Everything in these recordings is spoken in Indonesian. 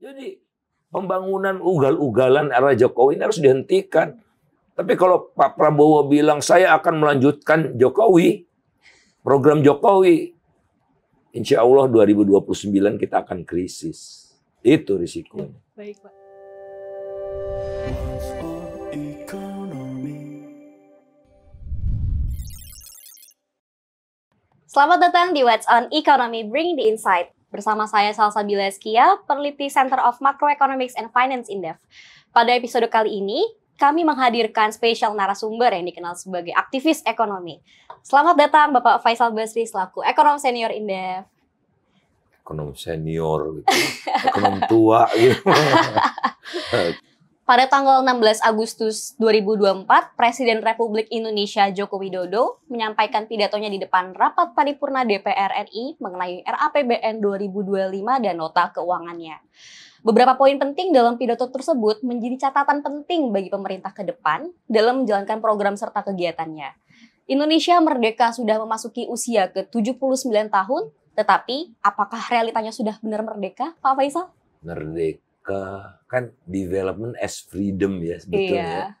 Jadi pembangunan ugal-ugalan era Jokowi ini harus dihentikan. Tapi kalau Pak Prabowo bilang saya akan melanjutkan Jokowi, program Jokowi, insya Allah 2029 kita akan krisis. Itu risikonya. Baik, Pak. Selamat datang di What's on Economy, Bring the Insight. Bersama saya Salsabila Eskia, peneliti Center of Macroeconomics and Finance Indef. Pada episode kali ini, kami menghadirkan spesial narasumber yang dikenal sebagai aktivis ekonomi. Selamat datang Bapak Faisal Basri selaku ekonom senior Indef. Ekonom senior, gitu. Ekonom tua. Gitu. Pada tanggal 16 Agustus 2024, Presiden Republik Indonesia Joko Widodo menyampaikan pidatonya di depan Rapat Paripurna DPR RI mengenai RAPBN 2025 dan nota keuangannya. Beberapa poin penting dalam pidato tersebut menjadi catatan penting bagi pemerintah ke depan dalam menjalankan program serta kegiatannya. Indonesia merdeka sudah memasuki usia ke-79 tahun, tetapi apakah realitanya sudah benar merdeka, Pak Faisal? Merdeka kan development as freedom ya sebetulnya. Iya.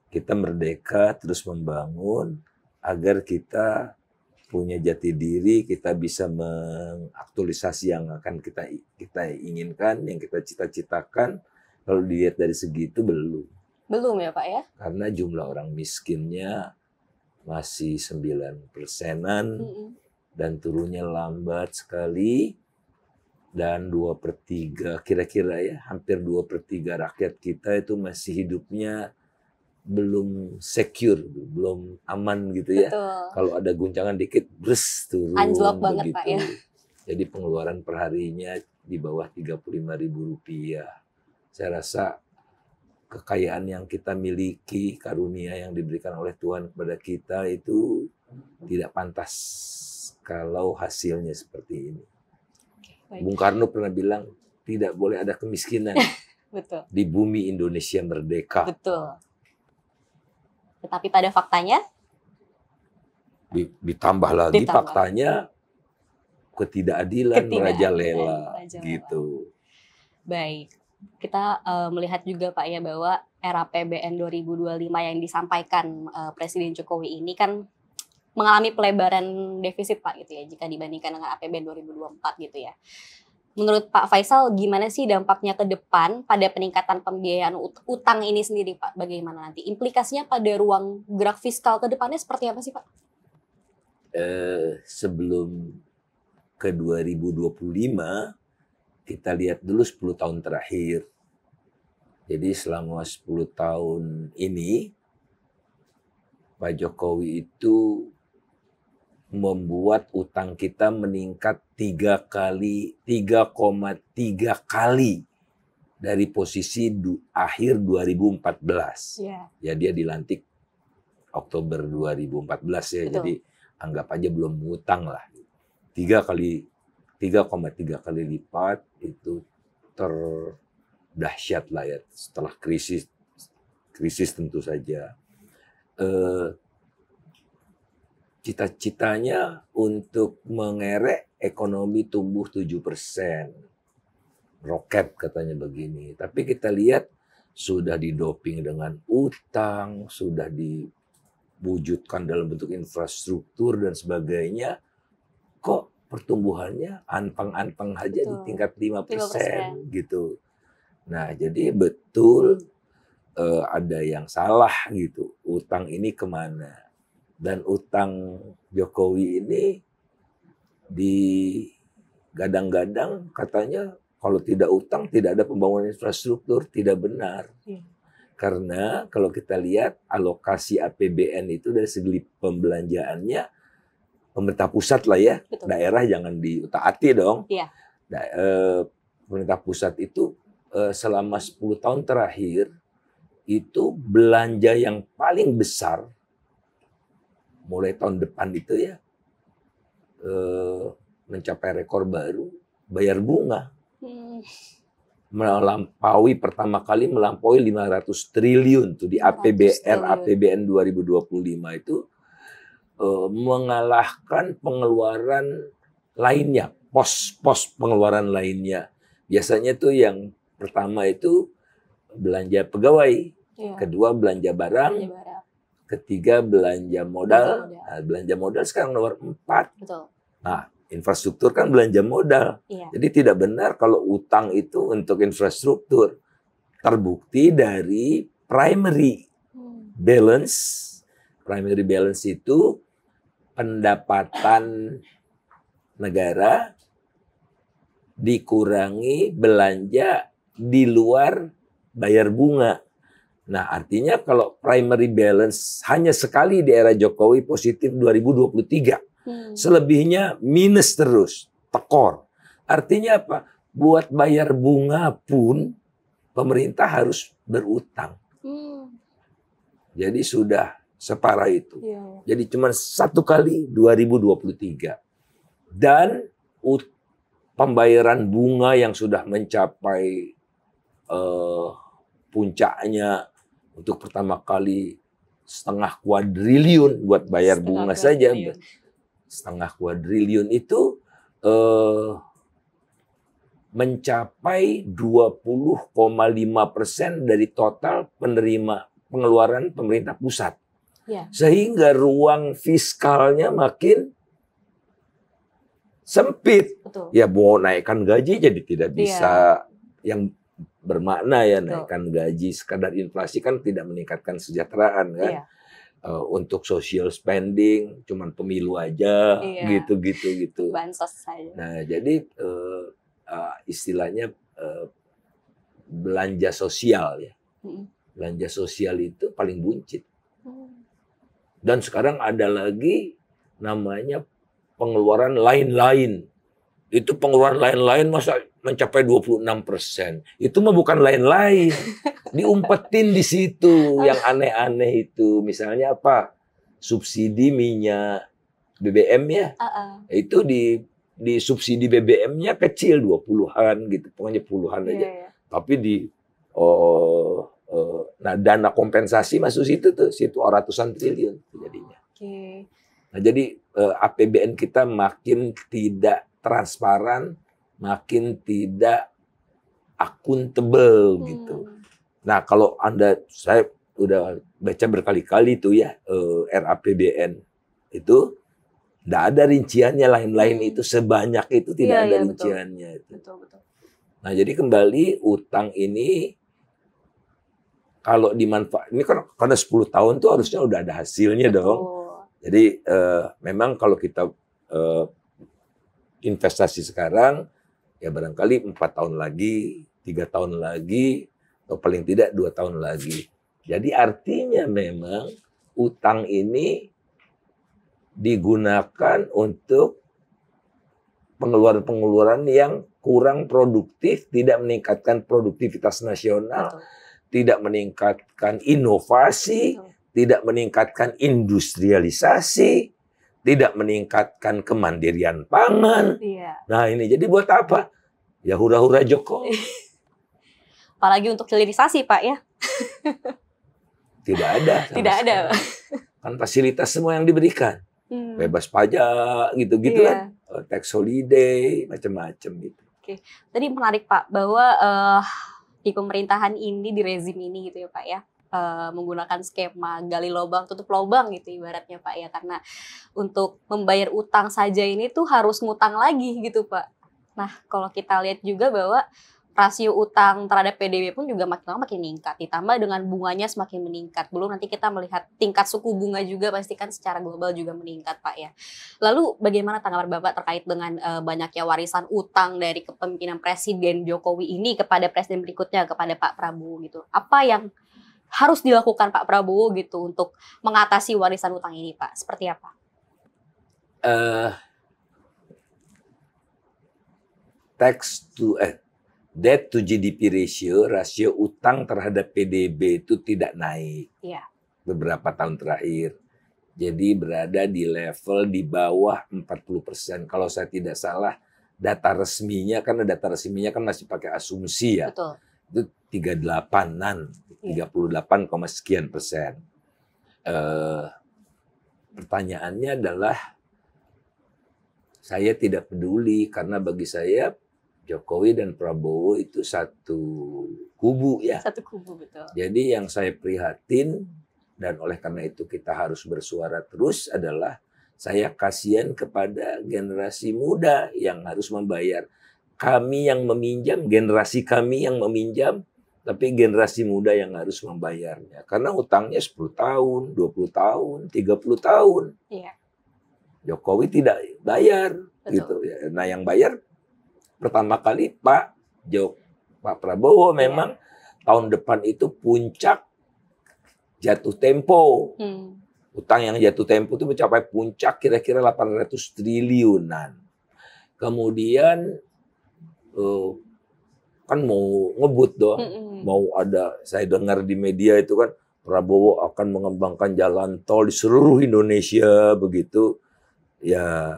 Kita merdeka terus membangun agar kita punya jati diri, kita bisa mengaktualisasi yang akan kita inginkan, yang kita cita-citakan. Kalau dilihat dari segi itu belum ya Pak ya? Karena jumlah orang miskinnya masih 9%-an dan turunnya lambat sekali. Dan 2/3 kira-kira ya, hampir 2/3 rakyat kita itu masih hidupnya belum secure, belum aman gitu ya. Betul. Kalau ada guncangan dikit, bres turun. Anjlok banget begitu. Pak ya. Jadi pengeluaran perharinya di bawah Rp35.000. Saya rasa kekayaan yang kita miliki, karunia yang diberikan oleh Tuhan kepada kita itu tidak pantas kalau hasilnya seperti ini. Baik. Bung Karno pernah bilang tidak boleh ada kemiskinan. Betul. Di bumi Indonesia merdeka. Betul. Tetapi pada faktanya ditambah lagi faktanya ketidakadilan merajalela gitu. Baik. Kita melihat juga Pak ya bahwa RAPBN 2025 yang disampaikan Presiden Jokowi ini kan mengalami pelebaran defisit Pak gitu ya jika dibandingkan dengan APBN 2024 gitu ya. Menurut Pak Faisal gimana sih dampaknya ke depan pada peningkatan pembiayaan utang ini sendiri Pak? Bagaimana nanti implikasinya pada ruang gerak fiskal ke depannya seperti apa sih Pak? Sebelum ke 2025 kita lihat dulu 10 tahun terakhir. Jadi selama 10 tahun ini Pak Jokowi itu membuat utang kita meningkat 3,3 kali dari posisi akhir 2014. Ya dia dilantik Oktober 2014 ya. Betul. Jadi anggap aja belum ngutang lah. 3,3 kali lipat itu terdahsyat lah ya setelah krisis tentu saja. Cita-citanya untuk mengerek ekonomi tumbuh 7%. Roket katanya begini. Tapi kita lihat sudah didoping dengan utang, sudah diwujudkan dalam bentuk infrastruktur dan sebagainya. Kok pertumbuhannya anteng-anteng aja di tingkat 5% gitu. Nah, jadi betul ada yang salah gitu. Utang ini kemana? Dan utang Jokowi ini digadang-gadang katanya kalau tidak utang tidak ada pembangunan infrastruktur. Tidak benar. Karena kalau kita lihat alokasi APBN itu dari segi pembelanjaannya pemerintah pusat lah ya. Betul. Daerah jangan diutak-atik dong. Iya. Pemerintah pusat itu selama 10 tahun terakhir itu belanja yang paling besar mulai tahun depan itu ya mencapai rekor baru bayar bunga. Pertama kali melampaui 500 triliun tuh di APBN 2025 itu mengalahkan pengeluaran lainnya, pos pengeluaran lainnya. Biasanya tuh yang Pertama itu belanja pegawai, Iya. kedua belanja barang, Belanja barang. ketiga belanja modal. Belanja modal. Nah, belanja modal sekarang nomor 4. Betul. Nah, infrastruktur kan belanja modal. Iya. Jadi tidak benar kalau utang itu untuk infrastruktur. Terbukti dari primary balance. Primary balance itu pendapatan negara dikurangi belanja di luar bayar bunga. Nah, artinya kalau primary balance hanya sekali di era Jokowi positif 2023. Selebihnya minus terus, tekor. Artinya apa? Buat bayar bunga pun pemerintah harus berutang. Jadi sudah separah itu. Jadi cuma satu kali 2023. Dan pembayaran bunga yang sudah mencapai puncaknya untuk pertama kali setengah kuadriliun buat bayar bunga saja. Setengah kuadriliun itu mencapai 20,5% dari total pengeluaran pemerintah pusat. Sehingga ruang fiskalnya makin sempit. Betul. Ya mau naikkan gaji jadi tidak bisa yang bermakna ya, naikkan gaji sekadar inflasi kan tidak meningkatkan kesejahteraan kan. Untuk social spending cuman pemilu aja gitu. Bansos saja. Nah, jadi istilahnya belanja sosial ya. Belanja sosial itu paling buncit. Dan sekarang ada lagi namanya pengeluaran lain-lain. Itu pengeluaran lain-lain masa mencapai 26%. Itu mah bukan lain-lain. Diumpetin di situ yang aneh-aneh itu. Misalnya apa? Subsidi minyak BBM ya. Itu di subsidi BBM-nya kecil 20-an gitu. Pokoknya puluhan aja. Tapi nah dana kompensasi masuk situ tuh, ratusan triliun jadinya. Nah, jadi APBN kita makin tidak transparan, makin tidak akuntabel gitu. Nah, kalau saya udah baca berkali-kali tuh ya RAPBN itu tidak ada rinciannya, lain-lain itu sebanyak itu tidak ada rinciannya. Betul. Nah, jadi kembali utang ini kalau dimanfaat, ini kan karena 10 tahun tuh harusnya udah ada hasilnya dong. Jadi memang kalau kita investasi sekarang, ya barangkali 4 tahun lagi, 3 tahun lagi, atau paling tidak 2 tahun lagi. Jadi artinya memang utang ini digunakan untuk pengeluaran-pengeluaran yang kurang produktif, tidak meningkatkan produktivitas nasional, tidak meningkatkan inovasi, tidak meningkatkan industrialisasi, tidak meningkatkan kemandirian pangan. Nah ini jadi buat apa? Ya hura-hura Jokowi. Apalagi untuk hilirisasi Pak ya. Tidak ada. Tidak ada. Kan fasilitas semua yang diberikan. Bebas pajak gitu-gitu kan. Tax holiday, macam-macam gitu. Oke. Tadi menarik Pak bahwa di pemerintahan ini, di rezim ini gitu ya Pak ya. Menggunakan skema gali lubang tutup lubang gitu ibaratnya Pak ya, karena untuk membayar utang saja ini tuh harus ngutang lagi gitu Pak. Nah kalau kita lihat juga bahwa rasio utang terhadap PDB pun juga makin lama makin meningkat, ditambah dengan bunganya semakin meningkat. Belum nanti kita melihat tingkat suku bunga juga pastikan secara global juga meningkat Pak ya. Lalu bagaimana tanggapan Bapak terkait dengan banyaknya warisan utang dari kepemimpinan Presiden Jokowi ini kepada presiden berikutnya, kepada Pak Prabowo gitu? Apa yang harus dilakukan Pak Prabowo gitu untuk mengatasi warisan utang ini Pak? Seperti apa? Debt to GDP ratio, rasio utang terhadap PDB itu tidak naik beberapa tahun terakhir. Jadi berada di level di bawah 40%. Kalau saya tidak salah, data resminya kan masih pakai asumsi ya. Betul. Itu 38-an, 38, sekian persen. Pertanyaannya adalah saya tidak peduli karena bagi saya Jokowi dan Prabowo itu satu kubu ya. Satu kubu, betul. Jadi yang saya prihatin dan oleh karena itu kita harus bersuara terus adalah saya kasihan kepada generasi muda yang harus membayar. Kami yang meminjam, generasi kami yang meminjam, tapi generasi muda yang harus membayarnya. Karena utangnya 10 tahun, 20 tahun, 30 tahun. Iya. Jokowi tidak bayar. Betul. Gitu. Nah yang bayar pertama kali Pak Prabowo memang tahun depan itu puncak jatuh tempo. Utang yang jatuh tempo itu mencapai puncak kira-kira 800 triliunan. Kemudian kan mau ngebut dong. Mau ada, saya dengar di media itu kan Prabowo akan mengembangkan jalan tol di seluruh Indonesia begitu. Ya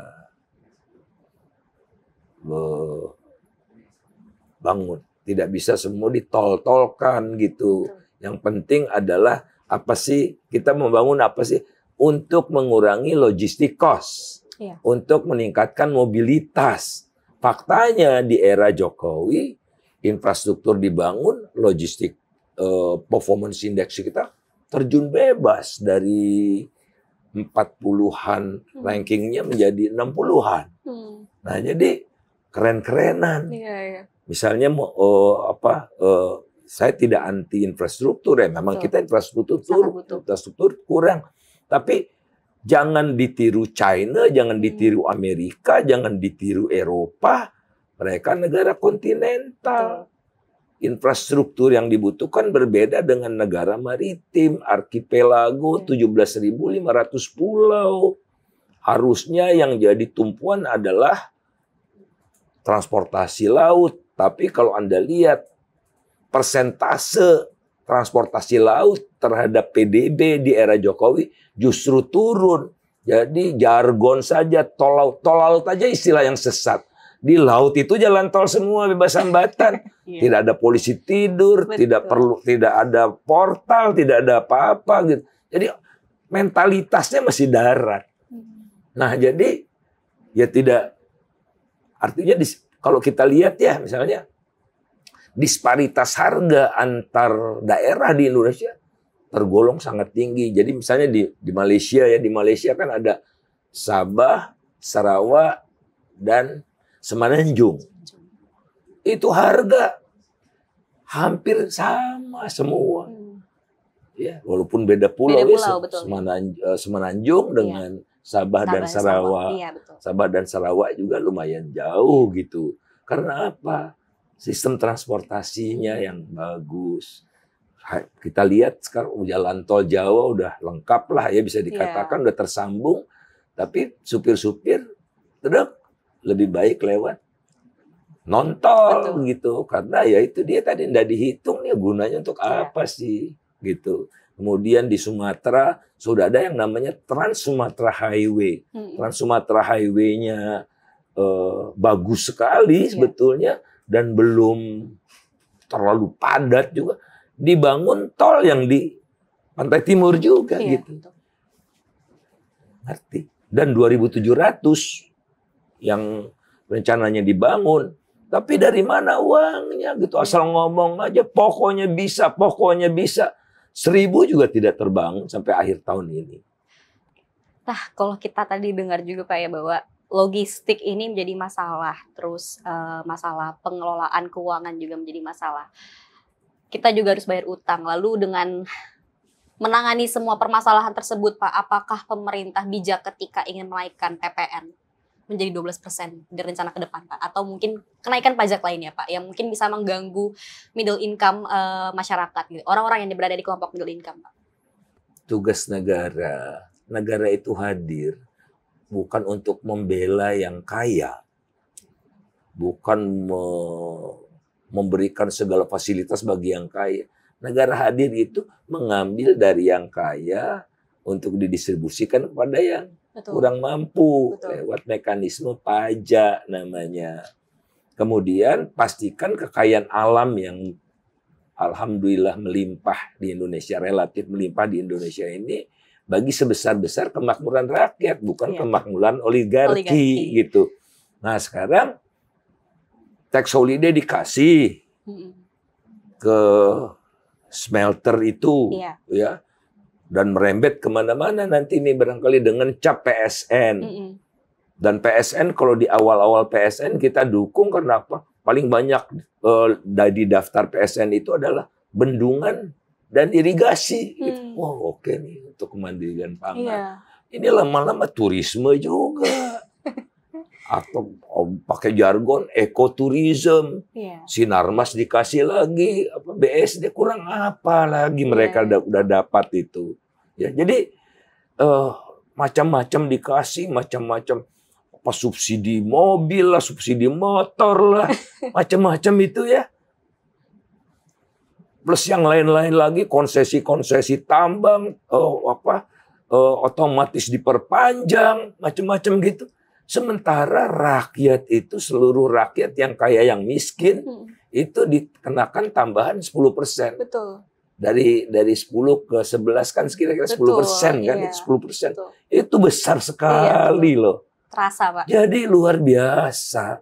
bangun. Tidak bisa semua ditol-tolkan gitu. Yang penting adalah apa sih, kita membangun apa sih untuk mengurangi logistik cost, untuk meningkatkan mobilitas. Faktanya di era Jokowi, infrastruktur dibangun, logistik performance index kita terjun bebas dari 40-an rankingnya menjadi 60-an. Nah, jadi keren-kerenan. Misalnya saya tidak anti infrastruktur ya, memang kita infrastruktur kurang. Tapi jangan ditiru China, jangan ditiru Amerika, jangan ditiru Eropa. Mereka negara kontinental. Infrastruktur yang dibutuhkan berbeda dengan negara maritim, arkipelago, 17.500 pulau. Harusnya yang jadi tumpuan adalah transportasi laut. Tapi kalau Anda lihat persentase transportasi laut terhadap PDB di era Jokowi justru turun. Jadi jargon saja, tol laut aja istilah yang sesat. Di laut itu jalan tol semua bebas hambatan. Tidak ada polisi tidur, tidak ada portal, tidak ada apa-apa gitu. Jadi mentalitasnya masih darat. Nah, jadi ya tidak, artinya kalau kita lihat ya misalnya disparitas harga antar daerah di Indonesia tergolong sangat tinggi. Jadi misalnya di Malaysia ya, di Malaysia kan ada Sabah, Sarawak dan Semenanjung. Itu harga hampir sama semua. Ya, walaupun beda pulau, Semenanjung dengan Sabah dan Sarawak. Sabah dan Sarawak juga lumayan jauh gitu. Karena apa? Sistem transportasinya yang bagus. Kita lihat sekarang jalan tol Jawa udah lengkap lah ya, bisa dikatakan udah tersambung. Tapi supir-supir lebih baik lewat non-tol gitu. Karena ya itu dia tadi tidak dihitung nih gunanya untuk apa sih gitu. Kemudian di Sumatera sudah ada yang namanya Trans Sumatera Highway. Trans Sumatera Highway-nya bagus sekali sebetulnya dan belum terlalu padat juga. Dibangun tol yang di Pantai Timur juga gitu. Ngerti? Dan 2.700 yang rencananya dibangun. Tapi dari mana uangnya gitu? Asal ngomong aja, pokoknya bisa, pokoknya bisa. 1.000 juga tidak terbangun sampai akhir tahun ini. Nah, kalau kita tadi dengar juga Pak ya bahwa logistik ini menjadi masalah. Terus masalah pengelolaan keuangan juga menjadi masalah. Kita juga harus bayar utang. Lalu dengan menangani semua permasalahan tersebut Pak, apakah pemerintah bijak ketika ingin menaikkan PPN menjadi 12% di rencana ke depan Pak? Atau mungkin kenaikan pajak lainnya Pak yang mungkin bisa mengganggu middle income masyarakat gitu. Orang-orang yang berada di kelompok middle income Pak. Tugas negara itu hadir bukan untuk membela yang kaya. Bukan memberikan segala fasilitas bagi yang kaya. Negara hadir itu mengambil dari yang kaya untuk didistribusikan kepada yang kurang mampu lewat mekanisme pajak namanya. Kemudian pastikan kekayaan alam yang alhamdulillah melimpah di Indonesia, relatif melimpah di Indonesia ini bagi sebesar-besar kemakmuran rakyat, bukan kemakmuran oligarki gitu. Nah, sekarang tax holiday dikasih ke smelter itu, ya, dan merembet kemana-mana nanti ini barangkali dengan cap PSN. Dan PSN kalau di awal-awal PSN kita dukung karena apa? Paling banyak di daftar PSN itu adalah bendungan dan irigasi. Gitu. Wow, oke nih untuk kemandirian pangan. Ini lama-lama turisme juga. Atau pakai jargon ekoturism. Sinarmas dikasih lagi, BSD kurang apa lagi mereka udah dapat itu. Ya, jadi macam-macam dikasih, macam-macam apa subsidi mobil lah, subsidi motor lah, macam-macam itu ya. Plus yang lain-lain lagi, konsesi-konsesi tambang, otomatis diperpanjang, macam-macam gitu. Sementara rakyat itu, seluruh rakyat yang kaya yang miskin, itu dikenakan tambahan 10%. Betul. Dari 10 ke 11 kan kira-kira 10% kan, 10%. Betul. Itu besar sekali loh. Terasa, Pak. Jadi luar biasa.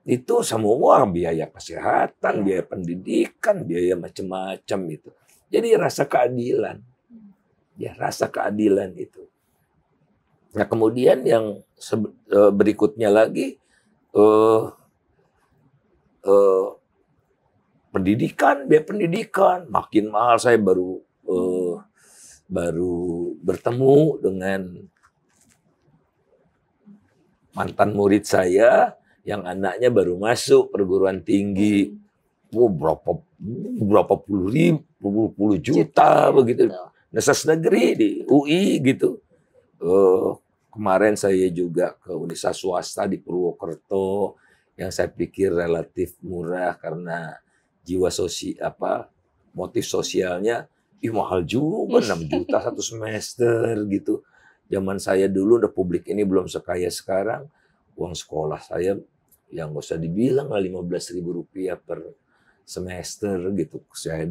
Itu semua biaya kesehatan, biaya pendidikan, biaya macam-macam itu. Jadi rasa keadilan. Ya, rasa keadilan itu. Nah, kemudian yang berikutnya lagi pendidikan, biaya pendidikan makin mahal. Saya baru bertemu dengan mantan murid saya yang anaknya baru masuk perguruan tinggi. Berapa puluh juta begitu. Universitas negeri di UI gitu. Kemarin saya juga ke universitas swasta di Purwokerto yang saya pikir relatif murah karena jiwa motif sosialnya mahal juga 6 juta satu semester gitu. Zaman saya dulu Republik ini belum sekaya sekarang. Uang sekolah saya yang nggak usah dibilang lah 15.000 rupiah per semester gitu. Saya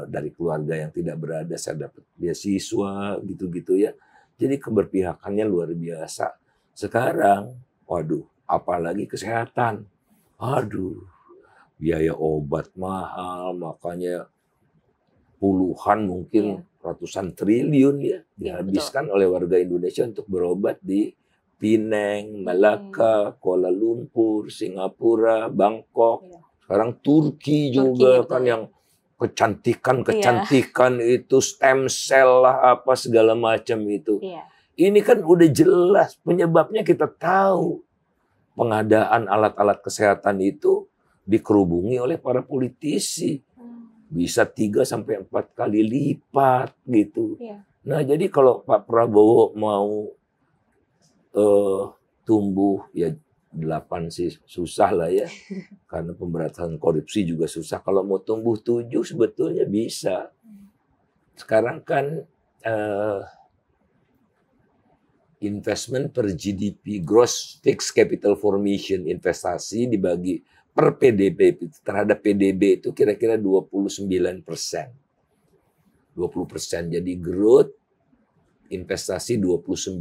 dari keluarga yang tidak berada, saya dapat beasiswa gitu-gitu ya. Jadi keberpihakannya luar biasa. Sekarang, waduh, apalagi kesehatan. Aduh, biaya obat mahal, makanya puluhan mungkin ratusan triliun ya dihabiskan oleh warga Indonesia untuk berobat di Penang, Malaka, Kuala Lumpur, Singapura, Bangkok. Sekarang Turki juga kan yang kecantikan itu stem cell lah apa segala macam itu. Ini kan udah jelas penyebabnya kita tahu. Pengadaan alat-alat kesehatan itu dikerubungi oleh para politisi. Bisa 3 sampai 4 kali lipat gitu. Nah, jadi kalau Pak Prabowo mau tumbuh ya 8 sih susah lah ya. Karena pemberantasan korupsi juga susah. Kalau mau tumbuh 7 sebetulnya bisa. Sekarang kan investment per GDP, gross fixed capital formation, investasi dibagi per PDB terhadap PDB itu kira-kira 29%. 20%. Jadi growth investasi 29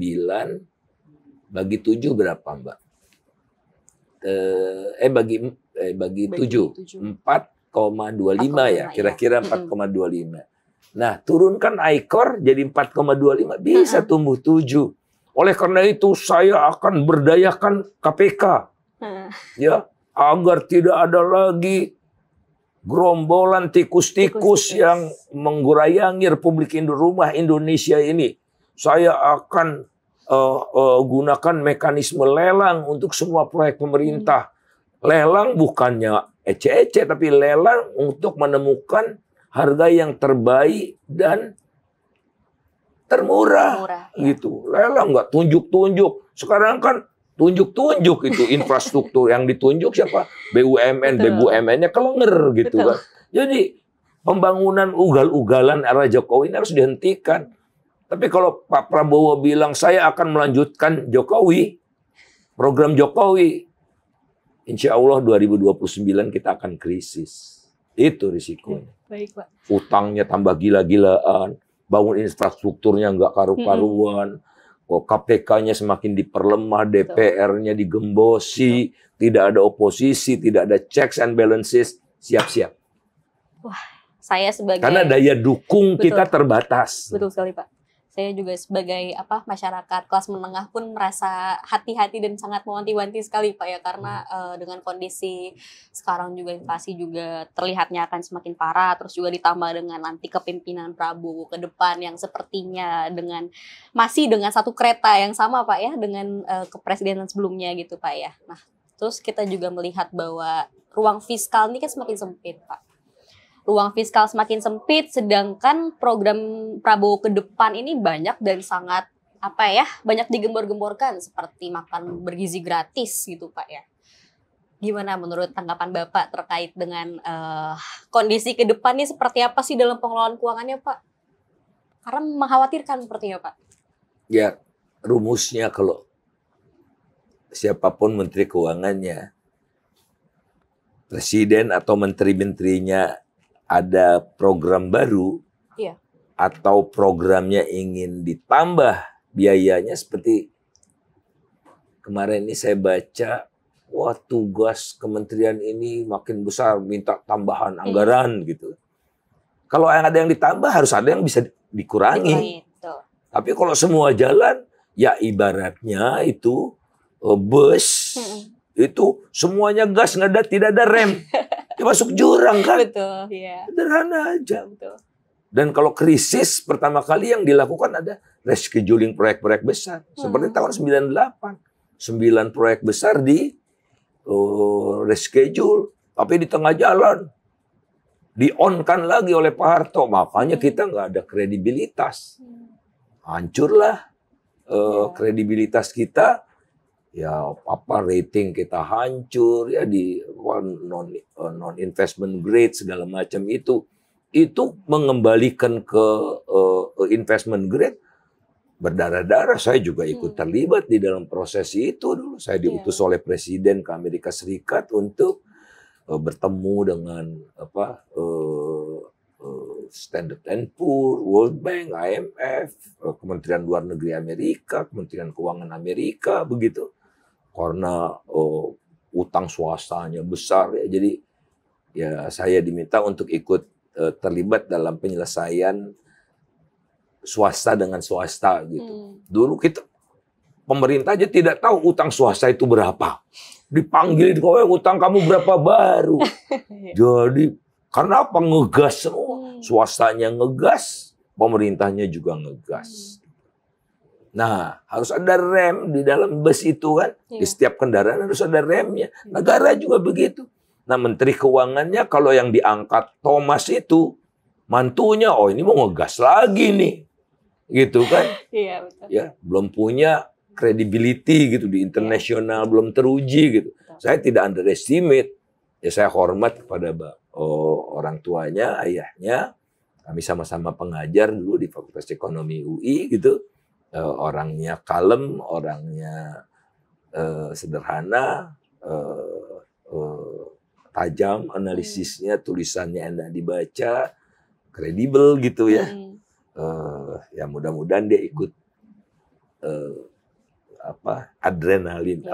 bagi 7 berapa, Mbak? Bagi 7. 4,25 ya, kira-kira 4,25. Nah, turunkan ICOR jadi 4,25 bisa tumbuh 7. Oleh karena itu saya akan berdayakan KPK. Ya, agar tidak ada lagi gerombolan tikus-tikus yang menggurayangi Republik Rumah Indonesia ini. Saya akan gunakan mekanisme lelang untuk semua proyek pemerintah. Lelang bukannya ece-ece, tapi lelang untuk menemukan harga yang terbaik dan termurah. Gitu. Lelang nggak tunjuk-tunjuk. Sekarang kan tunjuk-tunjuk itu infrastruktur yang ditunjuk siapa? BUMN, BUMN-nya kelenger gitu kan. Jadi pembangunan ugal-ugalan era Jokowi ini harus dihentikan. Tapi kalau Pak Prabowo bilang saya akan melanjutkan Jokowi, program Jokowi, insya Allah 2029 kita akan krisis. Itu risikonya. Baik, Pak. Utangnya tambah gila-gilaan, bangun infrastrukturnya nggak karu-karuan, KPK-nya semakin diperlemah, DPR-nya digembosi, tidak ada oposisi, tidak ada checks and balances, siap-siap. Wah, saya sebagai... Karena daya dukung kita terbatas. Betul sekali, Pak. Saya juga sebagai masyarakat kelas menengah pun merasa hati-hati dan sangat mewanti-wanti sekali, Pak, ya, karena dengan kondisi sekarang juga inflasi juga terlihatnya akan semakin parah, terus juga ditambah dengan nanti kepemimpinan Prabowo ke depan yang sepertinya masih dengan satu kereta yang sama, Pak, ya, dengan kepresidenan sebelumnya gitu, Pak, ya. Nah, terus kita juga melihat bahwa ruang fiskal ini kan semakin sempit, Pak. Ruang fiskal semakin sempit, sedangkan program Prabowo ke depan ini banyak dan sangat banyak digembor-gemborkan seperti makan bergizi gratis gitu, Pak, ya. Gimana menurut tanggapan Bapak terkait dengan kondisi ke depan ini seperti apa sih dalam pengelolaan keuangannya, Pak? Karena mengkhawatirkan sepertinya, Pak. Ya, rumusnya kalau siapapun menteri keuangannya, presiden atau menteri-menterinya ada program baru, atau programnya ingin ditambah biayanya, seperti kemarin ini saya baca, wah tugas kementerian ini makin besar, minta tambahan anggaran gitu. Kalau ada yang ditambah harus ada yang bisa dikurangi. Tapi kalau semua jalan, ya ibaratnya itu bus itu semuanya gas, tidak ada rem. Dia masuk jurang kan? Betul, ya. Sederhana aja. Betul. Dan kalau krisis, pertama kali yang dilakukan ada rescheduling proyek-proyek besar. Seperti tahun 98. 9 proyek besar di reschedule. Tapi di tengah jalan, di-on-kan lagi oleh Pak Harto. Makanya kita nggak ada kredibilitas. Hancurlah kredibilitas kita. Ya rating kita hancur ya, di non investment grade segala macam itu mengembalikan ke investment grade berdarah-darah. Saya juga ikut terlibat di dalam proses itu dulu. Saya diutus oleh presiden ke Amerika Serikat untuk bertemu dengan Standard & Poor, World Bank, IMF, Kementerian Luar Negeri Amerika, Kementerian Keuangan Amerika, begitu. Karena utang swastanya besar ya, jadi ya saya diminta untuk ikut terlibat dalam penyelesaian swasta dengan swasta gitu. Dulu pemerintah aja tidak tahu utang swasta itu berapa. Dipanggil, utang kamu berapa baru. Jadi karena apa? Ngegas semua. Swastanya ngegas, pemerintahnya juga ngegas. Nah, harus ada rem di dalam bus itu kan. Di setiap kendaraan harus ada remnya. Negara juga begitu. Nah, Menteri Keuangannya kalau yang diangkat Thomas itu, mantunya, ini mau ngegas lagi nih. Gitu kan. Iya, betul. Ya, belum punya credibility gitu di internasional, belum teruji gitu. Betul. Saya tidak underestimate. Ya, saya hormat kepada orang tuanya, ayahnya. Kami sama-sama pengajar dulu di Fakultas Ekonomi UI gitu. Orangnya kalem, orangnya sederhana, tajam analisisnya, tulisannya enak dibaca, kredibel gitu ya. Ya mudah-mudahan dia ikut adrenalin,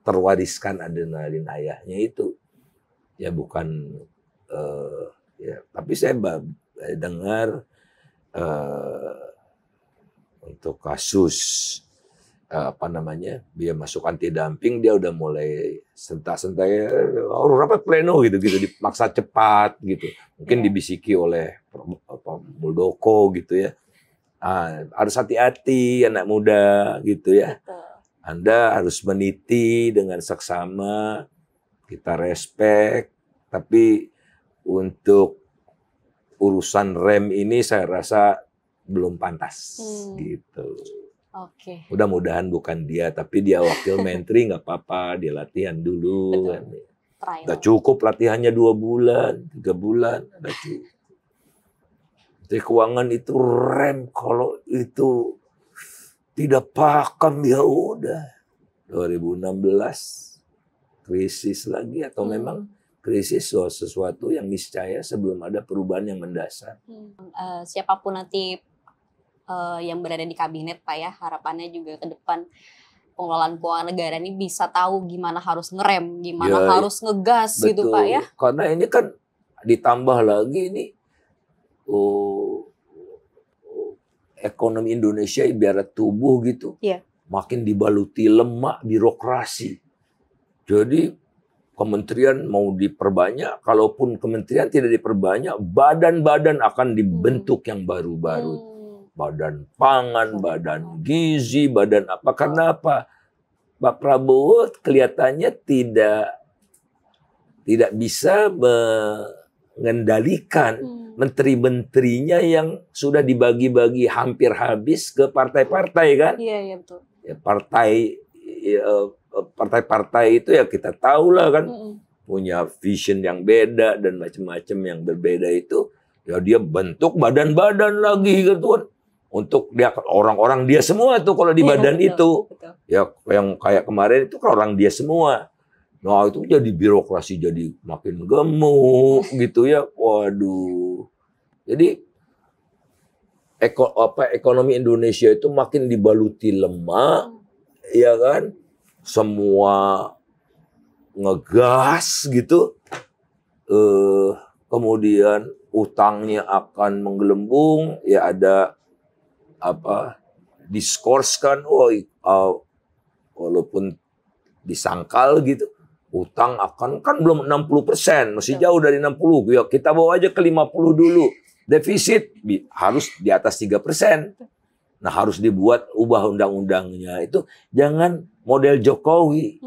terwariskan adrenalin ayahnya itu. Ya bukan tapi saya dengar untuk kasus dia masuk anti dumping, dia udah mulai sentak-sentak rapat pleno gitu dipaksa cepat gitu, mungkin dibisiki oleh Muldoko gitu ya. Harus hati-hati anak muda gitu ya. Betul. Anda harus meniti dengan seksama, kita respect, tapi untuk urusan rem ini saya rasa belum pantas gitu. Oke. Mudah-mudahan bukan dia, tapi dia wakil menteri nggak apa-apa, dia latihan dulu. Kan. Udah cukup latihannya 2 bulan, 3 bulan, udah cukup. Menteri Keuangan itu rem, kalau itu tidak paham ya udah. 2016 krisis lagi atau memang krisis sesuatu yang niscaya sebelum ada perubahan yang mendasar. Siapapun nanti yang berada di kabinet Pak ya, harapannya juga ke depan pengelolaan keuangan negara ini bisa tahu gimana harus ngerem, gimana Ya, harus ngegas gitu Pak ya. Karena ini kan ditambah lagi ini ekonomi Indonesia ibarat tubuh gitu. Iya. Makin dibaluti lemak birokrasi. Jadi kementerian mau diperbanyak, kalaupun kementerian tidak diperbanyak, badan-badan akan dibentuk yang baru-baru. Badan pangan, badan gizi, badan apa. Karena apa? Pak Prabowo kelihatannya tidak bisa mengendalikan menteri-menterinya yang sudah dibagi-bagi hampir habis ke partai-partai kan? Iya betul. Ya, partai-partai itu ya kita tahu lah kan, punya vision yang beda dan macam-macam yang berbeda itu, ya dia bentuk badan-badan lagi gitu kan. Untuk dia orang-orang dia semua tuh kalau di badan itu. Betul. Ya yang kayak kemarin itu kan orang dia semua. Nah itu jadi birokrasi jadi makin gemuk gitu ya. Waduh. Jadi ekonomi Indonesia itu makin dibaluti lemak, ya kan? Semua ngegas gitu. Kemudian utangnya akan menggelembung, ya ada diskors kan, walaupun disangkal gitu, utang akan kan belum 60%, masih jauh dari 60. Ya kita bawa aja ke 50 dulu. Defisit harus di atas 3%. Nah, harus ubah undang-undangnya. Itu jangan model Jokowi.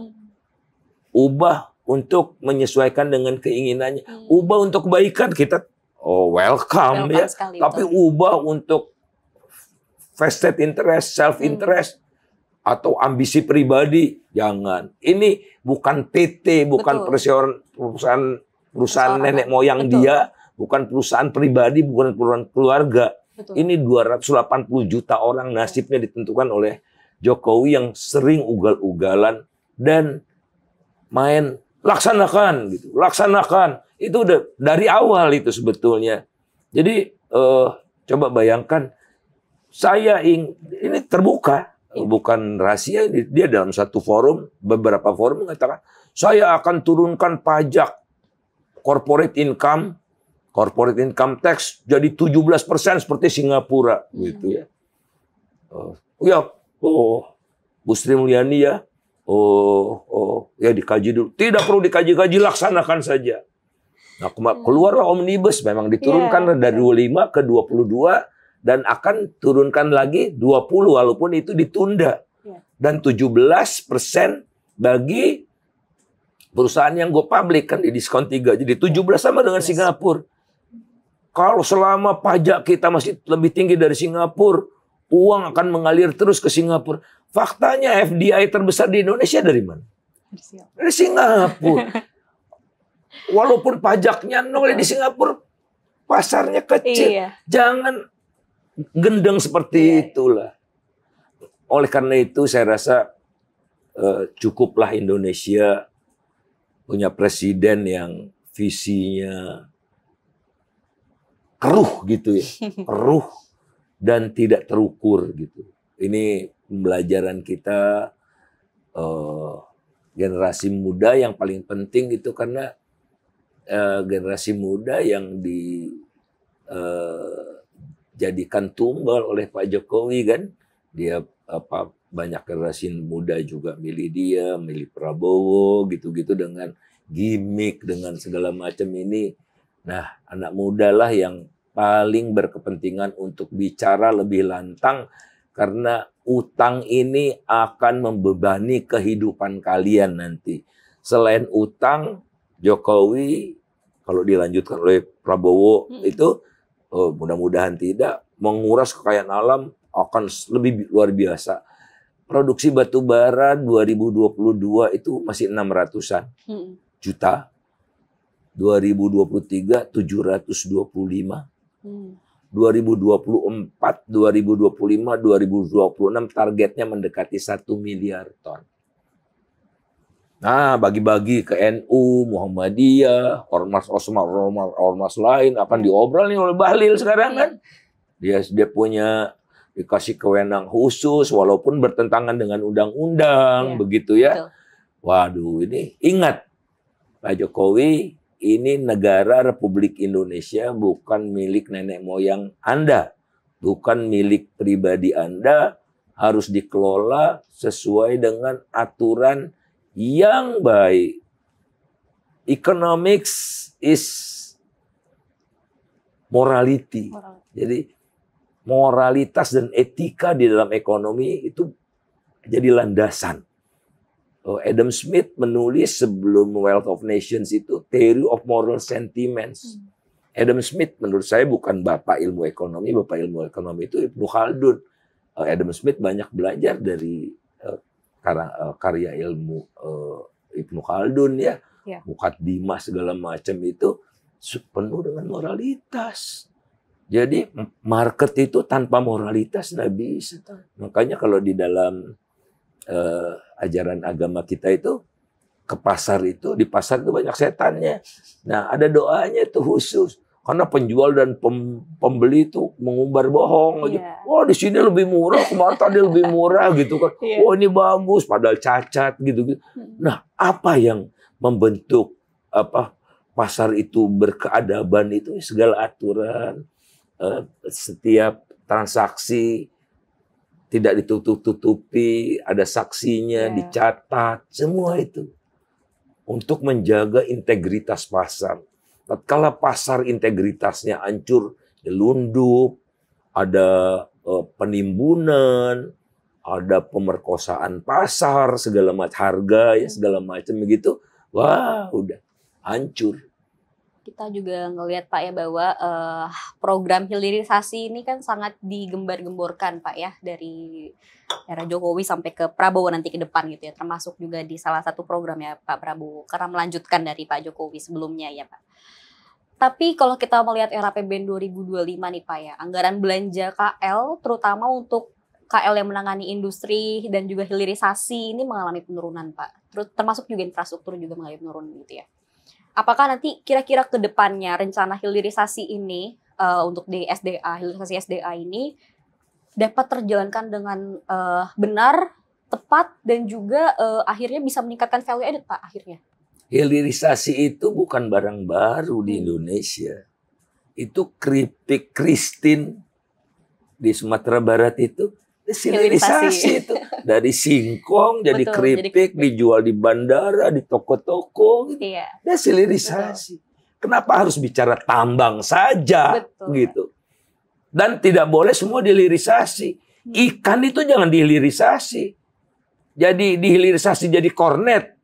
Ubah untuk menyesuaikan dengan keinginannya. Ubah untuk kebaikan kita welcome ya. Tapi ubah untuk vested interest, self-interest, atau ambisi pribadi, jangan. Ini bukan PT, bukan perusahaan nenek moyang dia, bukan perusahaan pribadi, bukan perusahaan keluarga. Ini 280 juta orang nasibnya ditentukan oleh Jokowi yang sering ugal-ugalan dan main laksanakan gitu, laksanakan. Itu udah dari awal itu sebetulnya. Jadi coba bayangkan. Ini terbuka, bukan rahasia. Dia dalam satu forum, beberapa forum mengatakan, saya akan turunkan pajak corporate income tax jadi 17% seperti Singapura, gitu ya. Bu Sri Mulyani ya, ya dikaji dulu. Tidak perlu dikaji-kaji, laksanakan saja. Nah, keluarlah omnibus, memang diturunkan dari 25 ke 22. Dan akan turunkan lagi 20 walaupun itu ditunda. Dan 17% bagi perusahaan yang go public kan di diskon 3. Jadi 17 sama dengan Singapura. Kalau selama pajak kita masih lebih tinggi dari Singapura, uang akan mengalir terus ke Singapura. Faktanya FDI terbesar di Indonesia dari mana? Dari Singapura. Walaupun pajaknya nol di Singapura, pasarnya kecil. Jangan gendeng seperti itulah. Oleh karena itu saya rasa cukuplah Indonesia punya presiden yang visinya keruh gitu ya, keruh dan tidak terukur gitu. Ini pembelajaran kita generasi muda yang paling penting itu karena generasi muda yang jadikan tumbal oleh Pak Jokowi kan, dia banyak generasi muda juga milih dia, milih Prabowo gitu-gitu dengan gimmick dengan segala macam ini. Nah, anak muda lah yang paling berkepentingan untuk bicara lebih lantang karena utang ini akan membebani kehidupan kalian nanti. Selain utang, Jokowi kalau dilanjutkan oleh Prabowo itu mudah-mudahan tidak menguras kekayaan alam akan lebih luar biasa. Produksi batu bara 2022 itu masih 600-an juta. 2023 725. 2024, 2025, 2026 targetnya mendekati 1 miliar ton. Nah, bagi-bagi ke NU, Muhammadiyah, ormas lain akan diobrol nih oleh Bahlil sekarang kan. Dia punya dikasih kewenangan khusus walaupun bertentangan dengan undang-undang, begitu ya. Betul. Waduh, ini ingat Pak Jokowi, ini negara Republik Indonesia bukan milik nenek moyang Anda, bukan milik pribadi Anda, harus dikelola sesuai dengan aturan yang baik. Economics is morality. Jadi moralitas dan etika di dalam ekonomi itu jadi landasan. Adam Smith menulis sebelum Wealth of Nations itu Theory of Moral Sentiments. Adam Smith menurut saya bukan bapak ilmu ekonomi. Bapak ilmu ekonomi itu Ibnu Khaldun. Adam Smith banyak belajar dari karya ilmu Ibnu Khaldun ya. Muqaddimah segala macam itu penuh dengan moralitas. Jadi market itu tanpa moralitas nggak bisa. Makanya kalau di dalam ajaran agama kita itu ke pasar itu, di pasar itu banyak setannya. Nah, ada doanya itu khusus. Karena penjual dan pembeli itu mengumbar bohong aja. Wah, di sini lebih murah, kemarin tadi lebih murah gitu kan. Wah, ini bagus padahal cacat gitu. Nah, apa yang membentuk pasar itu berkeadaban itu segala aturan, setiap transaksi tidak ditutup-tutupi, ada saksinya, dicatat, semua itu untuk menjaga integritas pasar. Tatkala pasar integritasnya hancur, dilunduk, ada penimbunan, ada pemerkosaan pasar, segala macam harga ya segala macam begitu, wah udah hancur. Kita juga ngelihat Pak ya bahwa program hilirisasi ini kan sangat digembar-gemborkan Pak ya, dari era Jokowi sampai ke Prabowo nanti ke depan gitu ya, termasuk juga di salah satu program ya Pak Prabowo karena melanjutkan dari Pak Jokowi sebelumnya ya Pak. Tapi kalau kita melihat era APBN 2025 nih Pak ya, anggaran belanja KL terutama untuk KL yang menangani industri dan juga hilirisasi ini mengalami penurunan Pak. Termasuk juga infrastruktur juga mengalami penurunan gitu ya. Apakah nanti kira-kira ke depannya rencana hilirisasi ini untuk di SDA, hilirisasi SDA ini dapat terjalankan dengan benar, tepat, dan juga akhirnya bisa meningkatkan value added Pak akhirnya? Hilirisasi itu bukan barang baru di Indonesia. Itu keripik Kristin di Sumatera Barat itu hilirisasi itu. Dari singkong jadi keripik, dijual di bandara, di toko-toko gitu. Dan hilirisasi. Kenapa harus bicara tambang saja gitu? Dan tidak boleh semua dihilirisasi. Ikan itu jangan dihilirisasi. Jadi dihilirisasi jadi kornet.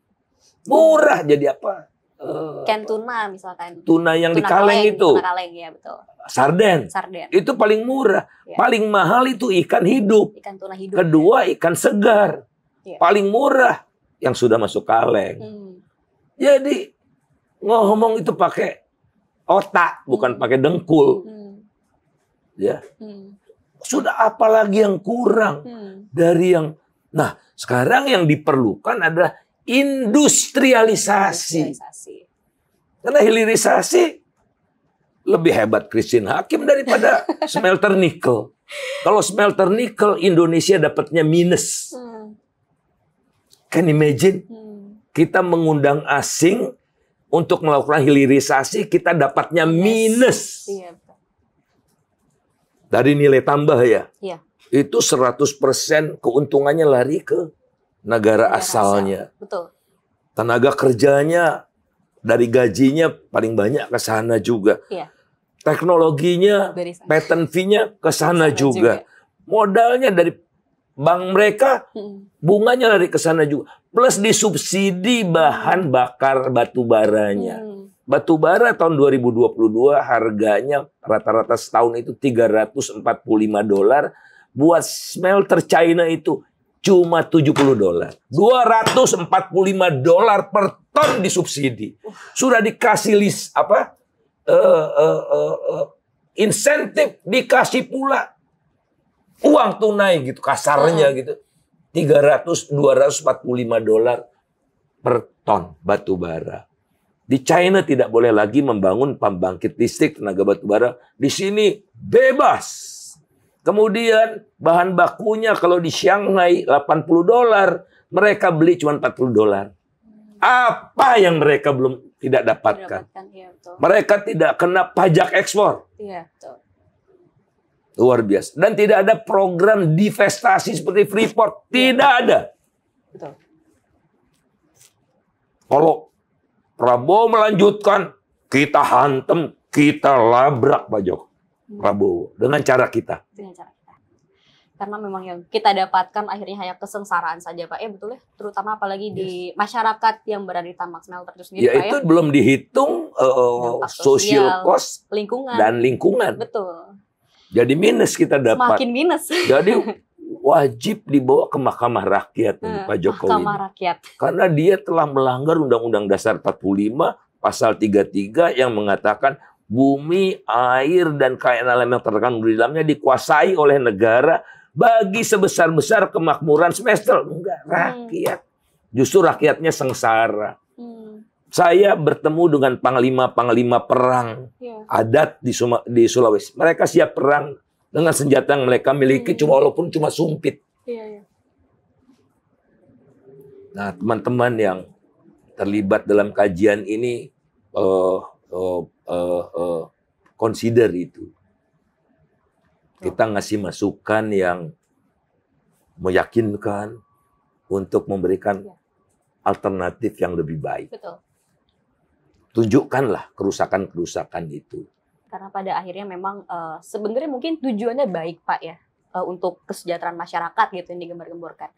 Murah jadi apa? Ikan tuna misalkan. Tuna yang di kaleng itu. Tuna kaleng ya betul. Sarden. Itu paling murah. Paling mahal itu ikan hidup. Ikan tuna hidup. Kedua ikan segar. Paling murah yang sudah masuk kaleng. Jadi ngomong itu pakai otak, bukan pakai dengkul. Ya. Sudah apalagi yang kurang dari yang. Nah, sekarang yang diperlukan adalah industrialisasi. Karena hilirisasi lebih hebat Christine Hakim daripada smelter nikel. Kalau smelter nikel Indonesia dapatnya minus. Can imagine? Kita mengundang asing untuk melakukan hilirisasi, kita dapatnya minus. Dari nilai tambah ya. Itu 100% keuntungannya lari ke negara asalnya. Betul. Tenaga kerjanya dari gajinya paling banyak ke sana juga. Teknologinya, patent fee-nya ke sana juga. Modalnya dari bank mereka, bunganya lari ke sana juga. Plus disubsidi bahan bakar batu baranya. Batu bara tahun 2022 harganya rata-rata setahun itu $345. Buat smelter China itu cuma $70. $245 per ton disubsidi. Sudah dikasih insentif, dikasih pula uang tunai gitu kasarnya gitu. $245 per ton batu bara. Di China tidak boleh lagi membangun pembangkit listrik tenaga batu bara. Di sini bebas. Kemudian bahan bakunya kalau di Shanghai $80, mereka beli cuma $40. Apa yang mereka belum tidak dapatkan? Ya, betul. Mereka tidak kena pajak ekspor. Iya, betul. Luar biasa. Dan tidak ada program divestasi seperti Freeport. Tidak ada. Betul. Kalau Prabowo melanjutkan, kita hantem, kita labrak Pak Joko. Prabowo dengan cara kita. Dengan cara kita. Karena memang yang kita dapatkan akhirnya hanya kesengsaraan saja Pak. Betul ya. Terutama apalagi di masyarakat yang berada di tambak smelter itu sendiri Ya Pak itu belum dihitung social cost lingkungan. dan lingkungan. Betul. Jadi minus kita dapat. Semakin minus. Jadi wajib dibawa ke Mahkamah Rakyat Pak Jokowi. Mahkamah Rakyat. Karena dia telah melanggar Undang-Undang Dasar 45 pasal 33 yang mengatakan bumi, air, dan kekayaan alam yang terkandung di dalamnya dikuasai oleh negara bagi sebesar-besar kemakmuran semesta. Enggak, rakyat. Justru rakyatnya sengsara. Saya bertemu dengan panglima-panglima perang adat di Sulawesi. Mereka siap perang dengan senjata yang mereka miliki, walaupun cuma sumpit. Nah, teman-teman yang terlibat dalam kajian ini, consider itu. Kita ngasih masukan yang meyakinkan untuk memberikan alternatif yang lebih baik. Betul. Tunjukkanlah kerusakan-kerusakan itu. Karena pada akhirnya memang sebenarnya mungkin tujuannya baik Pak ya, untuk kesejahteraan masyarakat gitu yang digembar-gemborkan.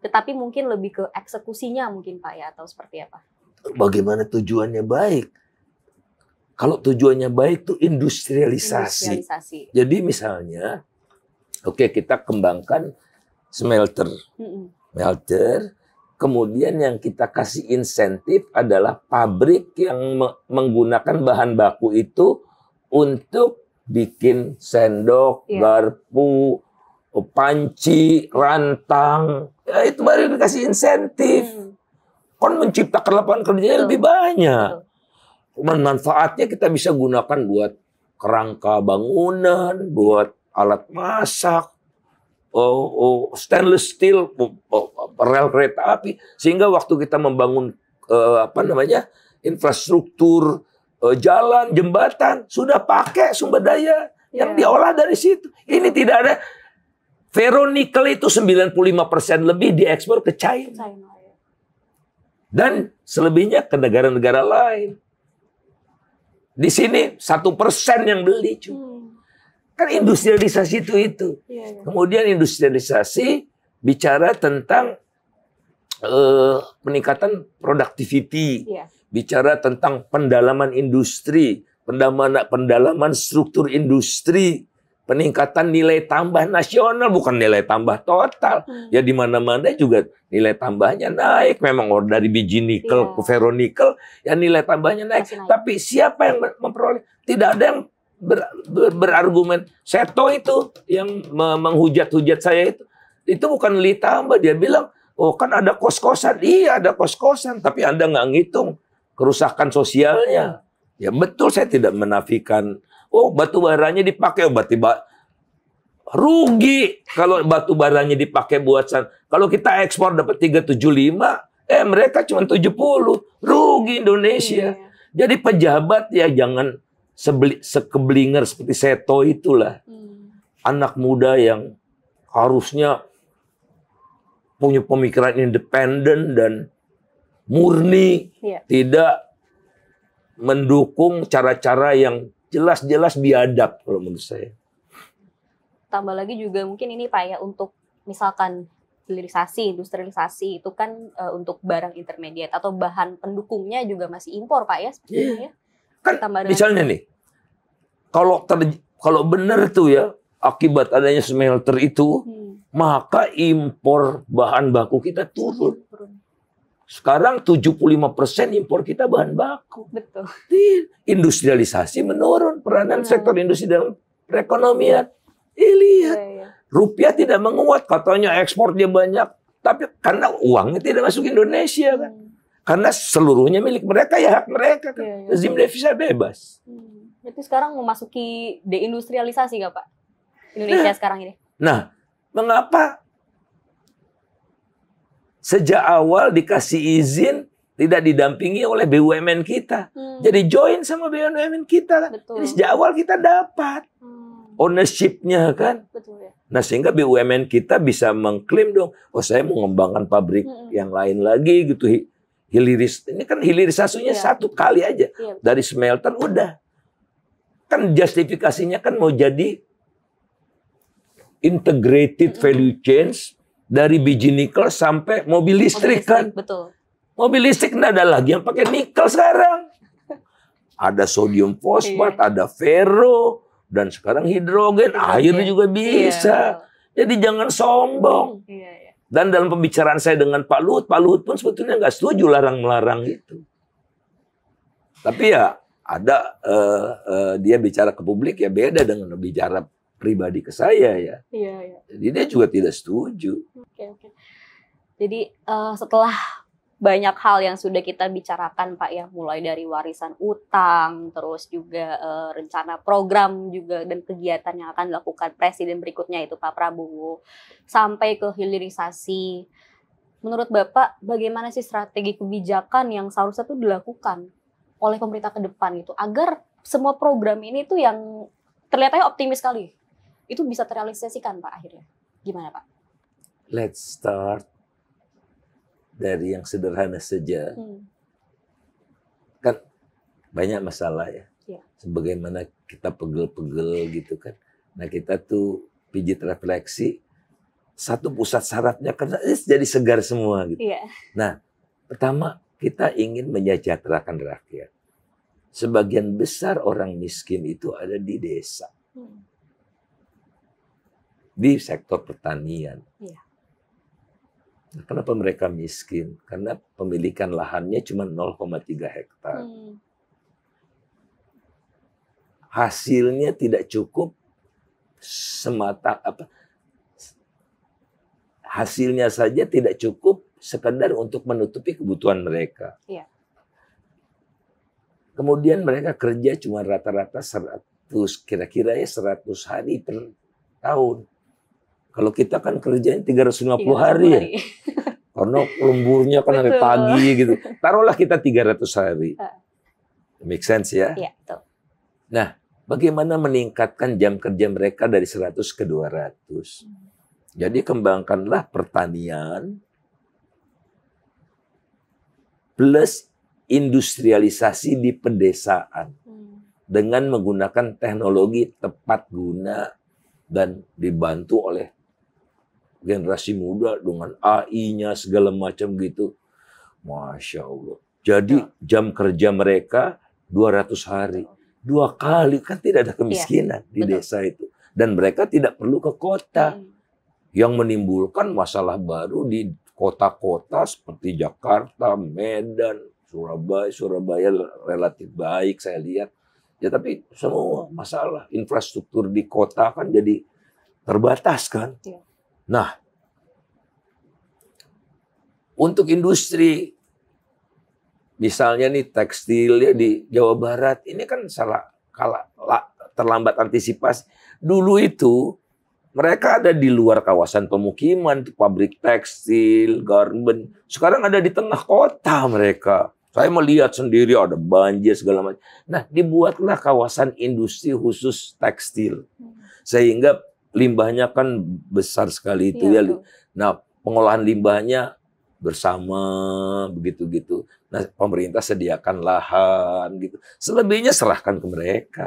Tetapi mungkin lebih ke eksekusinya mungkin Pak ya, atau seperti apa? Bagaimana tujuannya baik? Kalau tujuannya baik itu industrialisasi. Jadi misalnya, oke, kita kembangkan smelter. Smelter, kemudian yang kita kasih insentif adalah pabrik yang menggunakan bahan baku itu untuk bikin sendok, garpu, panci, rantang. Ya, itu baru dikasih insentif. Kan menciptakan lapangan kerjanya lebih banyak. Manfaatnya kita bisa gunakan buat kerangka bangunan, buat alat masak, stainless steel, rel kereta api, sehingga waktu kita membangun infrastruktur jalan, jembatan, sudah pakai sumber daya yang diolah dari situ. Ini tidak ada. Ferronikel itu 95% lebih diekspor ke China. Dan selebihnya ke negara-negara lain. Di sini 1% yang beli. Kan industrialisasi itu. Kemudian industrialisasi bicara tentang peningkatan productivity. Bicara tentang pendalaman industri, pendalaman struktur industri, peningkatan nilai tambah nasional, bukan nilai tambah total. Ya di mana-mana juga nilai tambahnya naik. Memang dari biji nikel ke ferronikel, ya nilai tambahnya naik. Tapi siapa yang memperoleh? Tidak ada yang berargumen. Seto itu yang menghujat-hujat saya itu bukan nilai tambah. Dia bilang, oh kan ada kos-kosan. Iya ada kos-kosan, tapi Anda nggak ngitung kerusakan sosialnya. Ya betul, saya tidak menafikan. Oh batu baranya dipakai, rugi kalau batu baranya dipakai buat kalau kita ekspor dapat 375, mereka cuma 70, rugi Indonesia. Jadi pejabat ya jangan sekeblinger seperti Seto itulah. Anak muda yang harusnya punya pemikiran independen dan murni, tidak mendukung cara-cara yang jelas-jelas biadab kalau menurut saya. Tambah lagi juga mungkin ini Pak ya, untuk misalkan hilirisasi, industrialisasi itu kan untuk barang intermediate atau bahan pendukungnya juga masih impor Pak ya sebenarnya. Kan misalnya nih, kalau benar tuh ya akibat adanya smelter itu, maka impor bahan baku kita turun. Sekarang 75% impor kita bahan baku. Betul. Industrialisasi menurun, peranan sektor industri dalam perekonomian. Lihat, rupiah tidak menguat, katanya ekspornya banyak, tapi karena uangnya tidak masuk Indonesia kan. Karena seluruhnya milik mereka, ya hak mereka kan. Rezim devisa bebas. Jadi sekarang memasuki deindustrialisasi nggak Pak? Indonesia sekarang ini. Nah, mengapa sejak awal dikasih izin tidak didampingi oleh BUMN kita? Jadi join sama BUMN kita. Betul. Jadi sejak awal kita dapat ownership-nya kan. Betul ya. Nah, sehingga BUMN kita bisa mengklaim dong, oh saya mau mengembangkan pabrik yang lain lagi gitu. Ini kan hilirisasinya satu kali aja. Dari smelter udah. Kan justifikasinya kan mau jadi integrated value chain dari biji nikel sampai mobil listrik kan. Betul. Mobil listrik nggak ada lagi yang pakai nikel sekarang. Ada sodium fosfat, ada ferro, dan sekarang hidrogen, air juga bisa. Jadi jangan sombong. Dan dalam pembicaraan saya dengan Pak Luhut pun sebetulnya nggak setuju larang-melarang itu. Tapi ya ada dia bicara ke publik ya beda dengan bicara pribadi ke saya ya. Jadi dia juga tidak setuju. Jadi setelah banyak hal yang sudah kita bicarakan Pak ya, mulai dari warisan utang, terus juga rencana program juga dan kegiatan yang akan dilakukan presiden berikutnya itu Pak Prabowo, sampai ke hilirisasi. Menurut Bapak, bagaimana sih strategi kebijakan yang seharusnya itu dilakukan oleh pemerintah ke depan itu agar semua program ini tuh yang terlihatnya optimis sekali, itu bisa terrealisasikan Pak akhirnya? Gimana Pak? Let's start dari yang sederhana saja. Kan banyak masalah ya. Sebagaimana kita pegel-pegel gitu kan. Nah kita tuh pijit refleksi. Satu pusat sarafnya karena jadi segar semua gitu. Nah pertama kita ingin menyejahterakan rakyat. Sebagian besar orang miskin itu ada di desa. Di sektor pertanian. Kenapa mereka miskin? Karena pemilikan lahannya cuma 0,3 hektar. Hasilnya tidak cukup semata hasilnya saja tidak cukup sekedar untuk menutupi kebutuhan mereka. Kemudian mereka kerja cuma rata-rata 100 kira-kira ya 100 hari per tahun. Kalau kita kan kerjanya 350 hari ya. Karena lemburnya kan hari pagi gitu. Taruhlah kita 300 hari. Make sense ya? Betul. Nah, bagaimana meningkatkan jam kerja mereka dari 100 ke 200? Jadi kembangkanlah pertanian plus industrialisasi di pedesaan. Dengan menggunakan teknologi tepat guna dan dibantu oleh generasi muda dengan AI-nya segala macam gitu. Masya Allah. Jadi jam kerja mereka 200 hari. 2 kali kan tidak ada kemiskinan di desa itu. Dan mereka tidak perlu ke kota. Yang menimbulkan masalah baru di kota-kota seperti Jakarta, Medan, Surabaya. Surabaya relatif baik saya lihat. Ya tapi semua masalah infrastruktur di kota kan jadi terbatas kan. Nah, untuk industri, misalnya nih tekstil ya di Jawa Barat, ini kan terlambat antisipasi. Dulu itu mereka ada di luar kawasan pemukiman, pabrik tekstil, garment. Sekarang ada di tengah kota mereka. Saya melihat sendiri ada banjir segala macam. Nah, dibuatlah kawasan industri khusus tekstil. Sehingga limbahnya kan besar sekali itu ya. Nah, pengolahan limbahnya bersama begitu-gitu. Nah, pemerintah sediakan lahan gitu. Selebihnya serahkan ke mereka.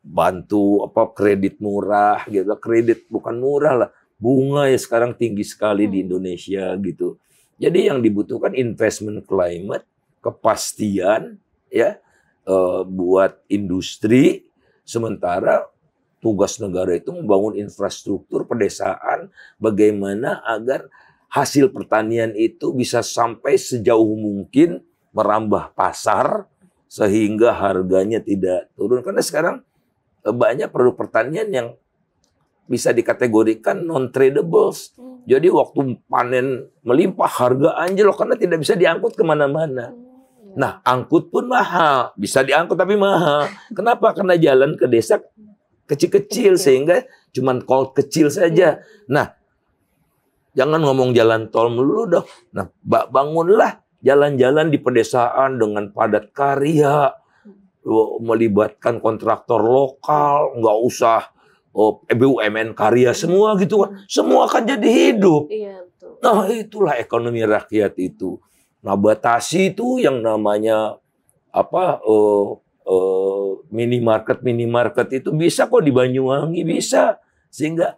Bantu kredit murah gitu. Kredit bukan murah lah. Bunga ya sekarang tinggi sekali di Indonesia gitu. Jadi yang dibutuhkan investment climate, kepastian ya buat industri, sementara tugas negara itu membangun infrastruktur pedesaan bagaimana agar hasil pertanian itu bisa sampai sejauh mungkin merambah pasar sehingga harganya tidak turun. Karena sekarang banyak produk pertanian yang bisa dikategorikan non-tradables. Jadi waktu panen melimpah harga anjlok karena tidak bisa diangkut kemana-mana. Nah, angkut pun mahal. Bisa diangkut tapi mahal. Kenapa? Karena jalan ke desa kecil-kecil sehingga cuman call kecil saja. Nah, jangan ngomong jalan tol melulu dong. Nah, bangunlah jalan-jalan di pedesaan dengan padat karya, melibatkan kontraktor lokal, nggak usah BUMN karya semua gitu kan. Semua akan jadi hidup. Iya, betul. Nah, itulah ekonomi rakyat itu. Nah, batasi itu yang namanya apa minimarket itu bisa kok di Banyuwangi, bisa. Sehingga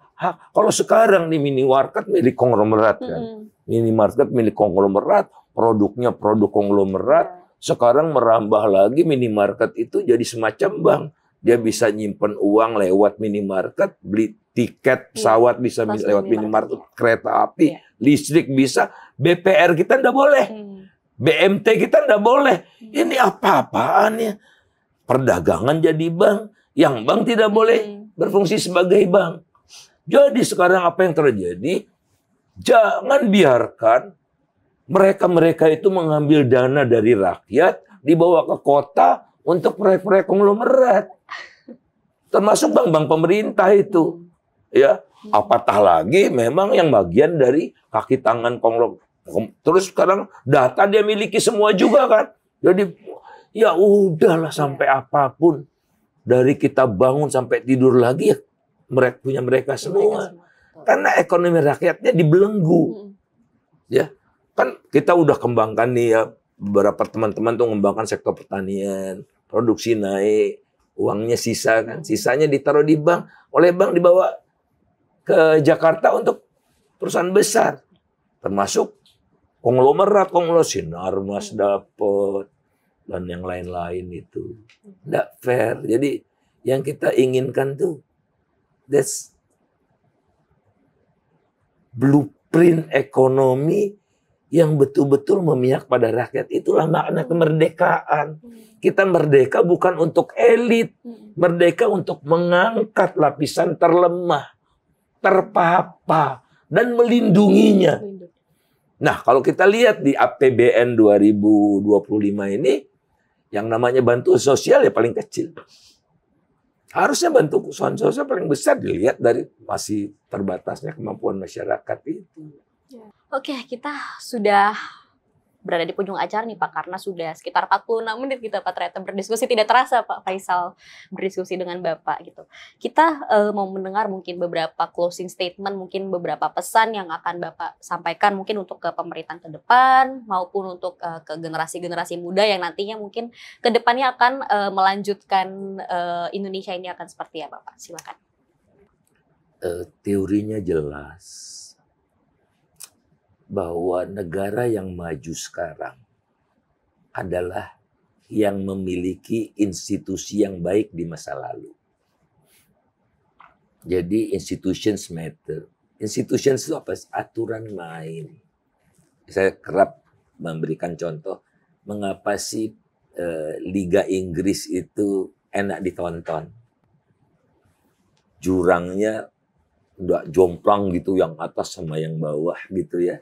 kalau sekarang nih minimarket milik konglomerat kan. Minimarket milik konglomerat, produknya produk konglomerat. Sekarang merambah lagi minimarket itu jadi semacam bank. Dia bisa nyimpen uang lewat minimarket, beli tiket pesawat bisa lewat minimarket, kereta api, listrik bisa. BPR kita ndak boleh. BMT kita ndak boleh. Ini apa-apaan ya? Perdagangan jadi bank. Yang bank tidak boleh berfungsi sebagai bank. Jadi sekarang apa yang terjadi? Jangan biarkan mereka-mereka itu mengambil dana dari rakyat, dibawa ke kota untuk proyek-proyek konglomerat. Termasuk bank-bank pemerintah itu. Ya, apatah lagi memang yang bagian dari kaki tangan konglomerat. Terus sekarang data dia miliki semua juga kan. Jadi ya udahlah sampai apapun. Dari kita bangun sampai tidur lagi ya mereka punya mereka semua. Karena ekonomi rakyatnya dibelenggu. Ya. Kan kita udah kembangkan nih ya, beberapa teman-teman tuh mengembangkan sektor pertanian, produksi naik, uangnya sisa kan, sisanya ditaruh di bank, oleh bank dibawa ke Jakarta untuk perusahaan besar, termasuk konglomerat Sinarmas dapat dan yang lain-lain itu, nggak fair. Jadi yang kita inginkan tuh, that's blueprint ekonomi yang betul-betul memihak pada rakyat. Itulah makna kemerdekaan. Kita merdeka bukan untuk elit. Merdeka untuk mengangkat lapisan terlemah, terpapa, dan melindunginya. Nah, kalau kita lihat di APBN 2025 ini, yang namanya bantuan sosial ya paling kecil. Harusnya bantuan sosial paling besar dilihat dari masih terbatasnya kemampuan masyarakat itu. Oke, kita sudah berada di penghujung acara nih Pak, karena sudah sekitar 46 menit kita Pak ternyata berdiskusi, tidak terasa Pak Faisal berdiskusi dengan Bapak gitu. Kita mau mendengar mungkin beberapa closing statement, mungkin beberapa pesan yang akan Bapak sampaikan mungkin untuk ke pemerintahan ke depan maupun untuk ke generasi-generasi muda yang nantinya mungkin ke depannya akan melanjutkan Indonesia ini akan seperti apa Pak? Silakan. Teorinya jelas. Bahwa negara yang maju sekarang adalah yang memiliki institusi yang baik di masa lalu. Jadi institutions matter. Institutions itu apa? Aturan main. Saya kerap memberikan contoh, mengapa sih Liga Inggris itu enak ditonton. Jurangnya udah jomplang gitu, yang atas sama yang bawah gitu ya.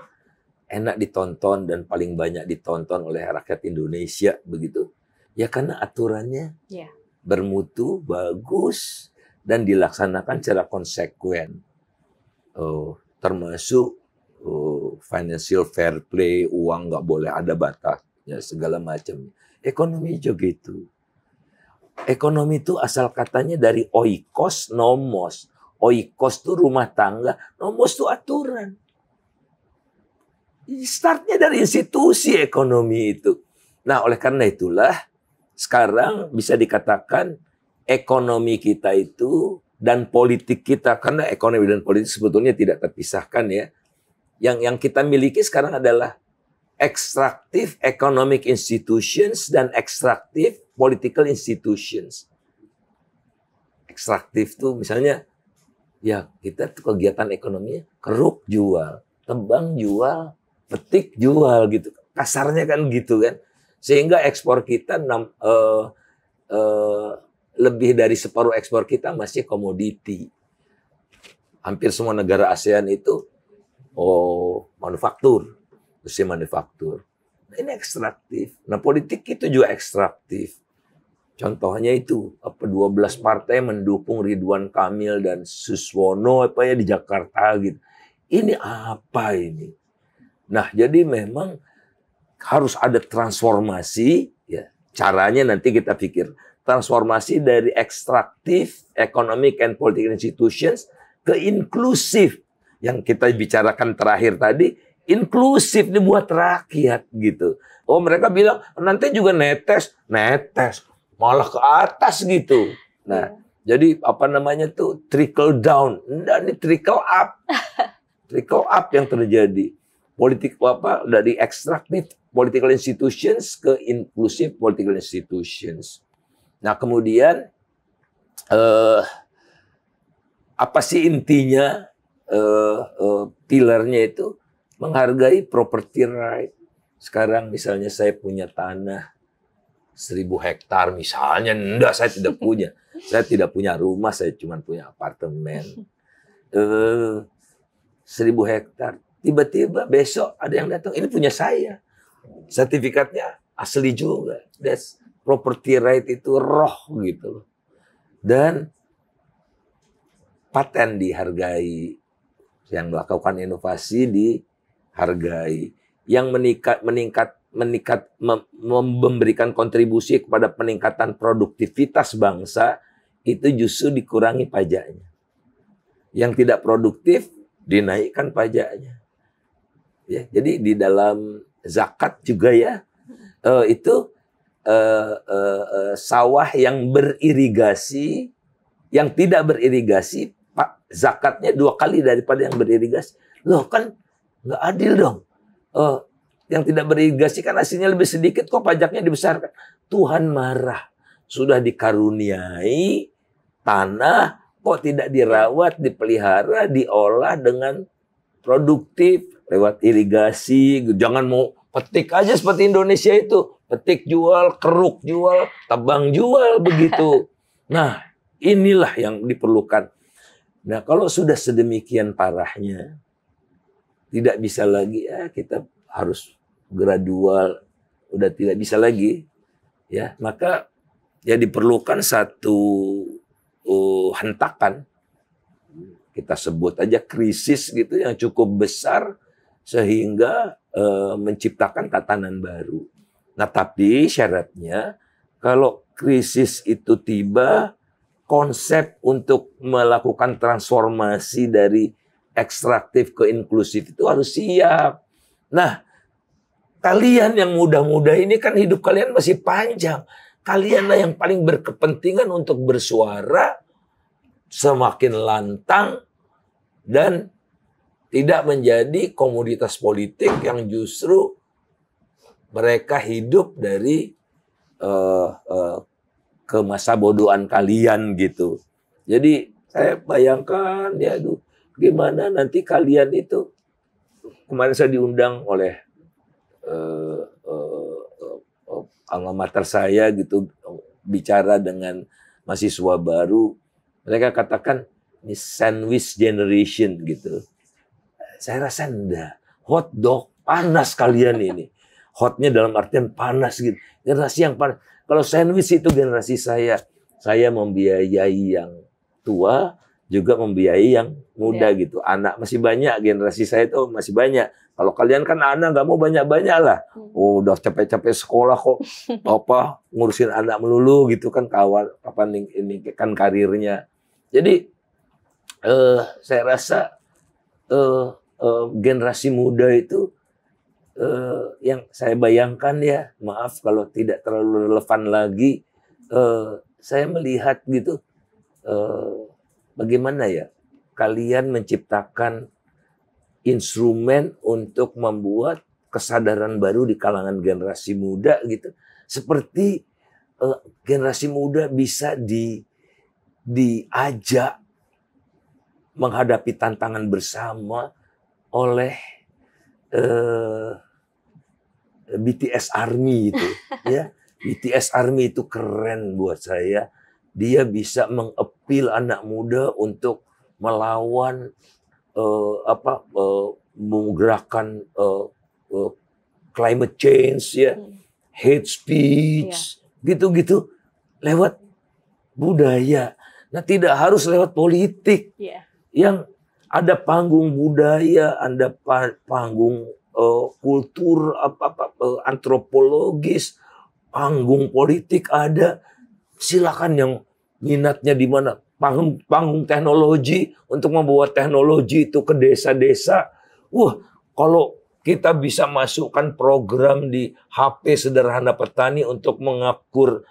Enak ditonton dan paling banyak ditonton oleh rakyat Indonesia begitu. Ya karena aturannya bermutu, bagus, dan dilaksanakan secara konsekuen. Termasuk financial fair play, uang nggak boleh ada batasnya, segala macam. Ekonomi juga gitu. Ekonomi itu asal katanya dari oikos, nomos. Oikos itu rumah tangga, nomos itu aturan. Startnya dari institusi ekonomi itu. Nah, oleh karena itulah sekarang bisa dikatakan ekonomi kita itu dan politik kita, karena ekonomi dan politik sebetulnya tidak terpisahkan ya. Yang kita miliki sekarang adalah extractive economic institutions dan extractive political institutions. Ekstraktif tuh misalnya ya kita tuh kegiatan ekonominya keruk jual, tebang jual, petik jual gitu. Kasarnya kan gitu kan. Sehingga ekspor kita lebih dari separuh ekspor kita masih komoditi. Hampir semua negara ASEAN itu manufaktur, manufaktur. Nah, ini ekstraktif. Nah, politik itu juga ekstraktif. Contohnya itu 12 partai mendukung Ridwan Kamil dan Suswono di Jakarta gitu. Ini apa ini? Nah, jadi memang harus ada transformasi ya. Caranya nanti kita pikir transformasi dari ekstraktif economic and political institutions ke inklusif. Yang kita bicarakan terakhir tadi, inklusif ini buat rakyat gitu. Oh, mereka bilang nanti juga netes, malah ke atas gitu. Nah, jadi apa namanya tuh trickle down, dan ini trickle up. Trickle up yang terjadi. Politik dari ekstraktif political institutions ke inklusif political institutions. Nah, kemudian apa sih intinya? Pilarnya itu menghargai property right. Sekarang misalnya saya punya tanah 1000 hektar misalnya, enggak, saya tidak punya. Saya tidak punya rumah, saya cuma punya apartemen. 1000 hektar. Tiba-tiba besok ada yang datang, ini punya saya. Sertifikatnya asli juga. That's property right itu roh gitu. Dan paten dihargai. Yang melakukan inovasi dihargai. Yang memberikan kontribusi kepada peningkatan produktivitas bangsa itu justru dikurangi pajaknya. Yang tidak produktif dinaikkan pajaknya. Ya, jadi di dalam zakat juga ya itu sawah yang beririgasi, yang tidak beririgasi zakatnya 2 kali daripada yang beririgasi. Loh, kan nggak adil dong. Yang tidak beririgasi kan hasilnya lebih sedikit, kok pajaknya dibesarkan. Tuhan marah. Sudah dikaruniai tanah, kok tidak dirawat, dipelihara, diolah dengan produktif lewat irigasi. Jangan mau petik aja seperti Indonesia itu. Petik jual, keruk jual, tebang jual, begitu. Nah, inilah yang diperlukan. Nah, kalau sudah sedemikian parahnya, tidak bisa lagi, kita harus gradual, udah tidak bisa lagi, ya, maka ya diperlukan satu hentakan, kita sebut aja krisis gitu yang cukup besar sehingga menciptakan tatanan baru. Nah, tapi syaratnya kalau krisis itu tiba, konsep untuk melakukan transformasi dari ekstraktif ke inklusif itu harus siap. Nah, kalian yang muda-muda ini kan hidup kalian masih panjang. Kalianlah yang paling berkepentingan untuk bersuara semakin lantang dan tidak menjadi komoditas politik yang justru mereka hidup dari ke masa bodohan kalian gitu. Jadi saya bayangkan ya, gimana nanti kalian itu, kemarin saya diundang oleh alma mater saya gitu, bicara dengan mahasiswa baru. Mereka katakan ini sandwich generation gitu. Saya rasa enggak. Hot dog, panas kalian ini. Hotnya dalam artian panas gitu. Generasi yang panas. Kalau sandwich itu generasi saya. Saya membiayai yang tua, juga membiayai yang muda gitu. Anak masih banyak, generasi saya itu masih banyak. Kalau kalian kan anak nggak mau banyak-banyak lah. Oh, udah capek-capek sekolah kok ngurusin anak melulu gitu kan, kapan ini kan karirnya. Jadi saya rasa generasi muda itu yang saya bayangkan ya, maaf kalau tidak terlalu relevan lagi, saya melihat gitu bagaimana ya kalian menciptakan instrumen untuk membuat kesadaran baru di kalangan generasi muda gitu. Seperti generasi muda bisa diajak menghadapi tantangan bersama oleh BTS Army itu, ya. BTS Army itu keren buat saya. Dia bisa mengappeal anak muda untuk melawan menggerakkan climate change ya, hate speech, gitu-gitu. lewat budaya. Nah, tidak harus lewat politik. Yang ada panggung budaya, ada panggung kultur, antropologis, panggung politik ada. Silakan yang minatnya di mana. Panggung teknologi untuk membawa teknologi itu ke desa-desa. Wah, kalau kita bisa masukkan program di HP sederhana petani untuk mengakur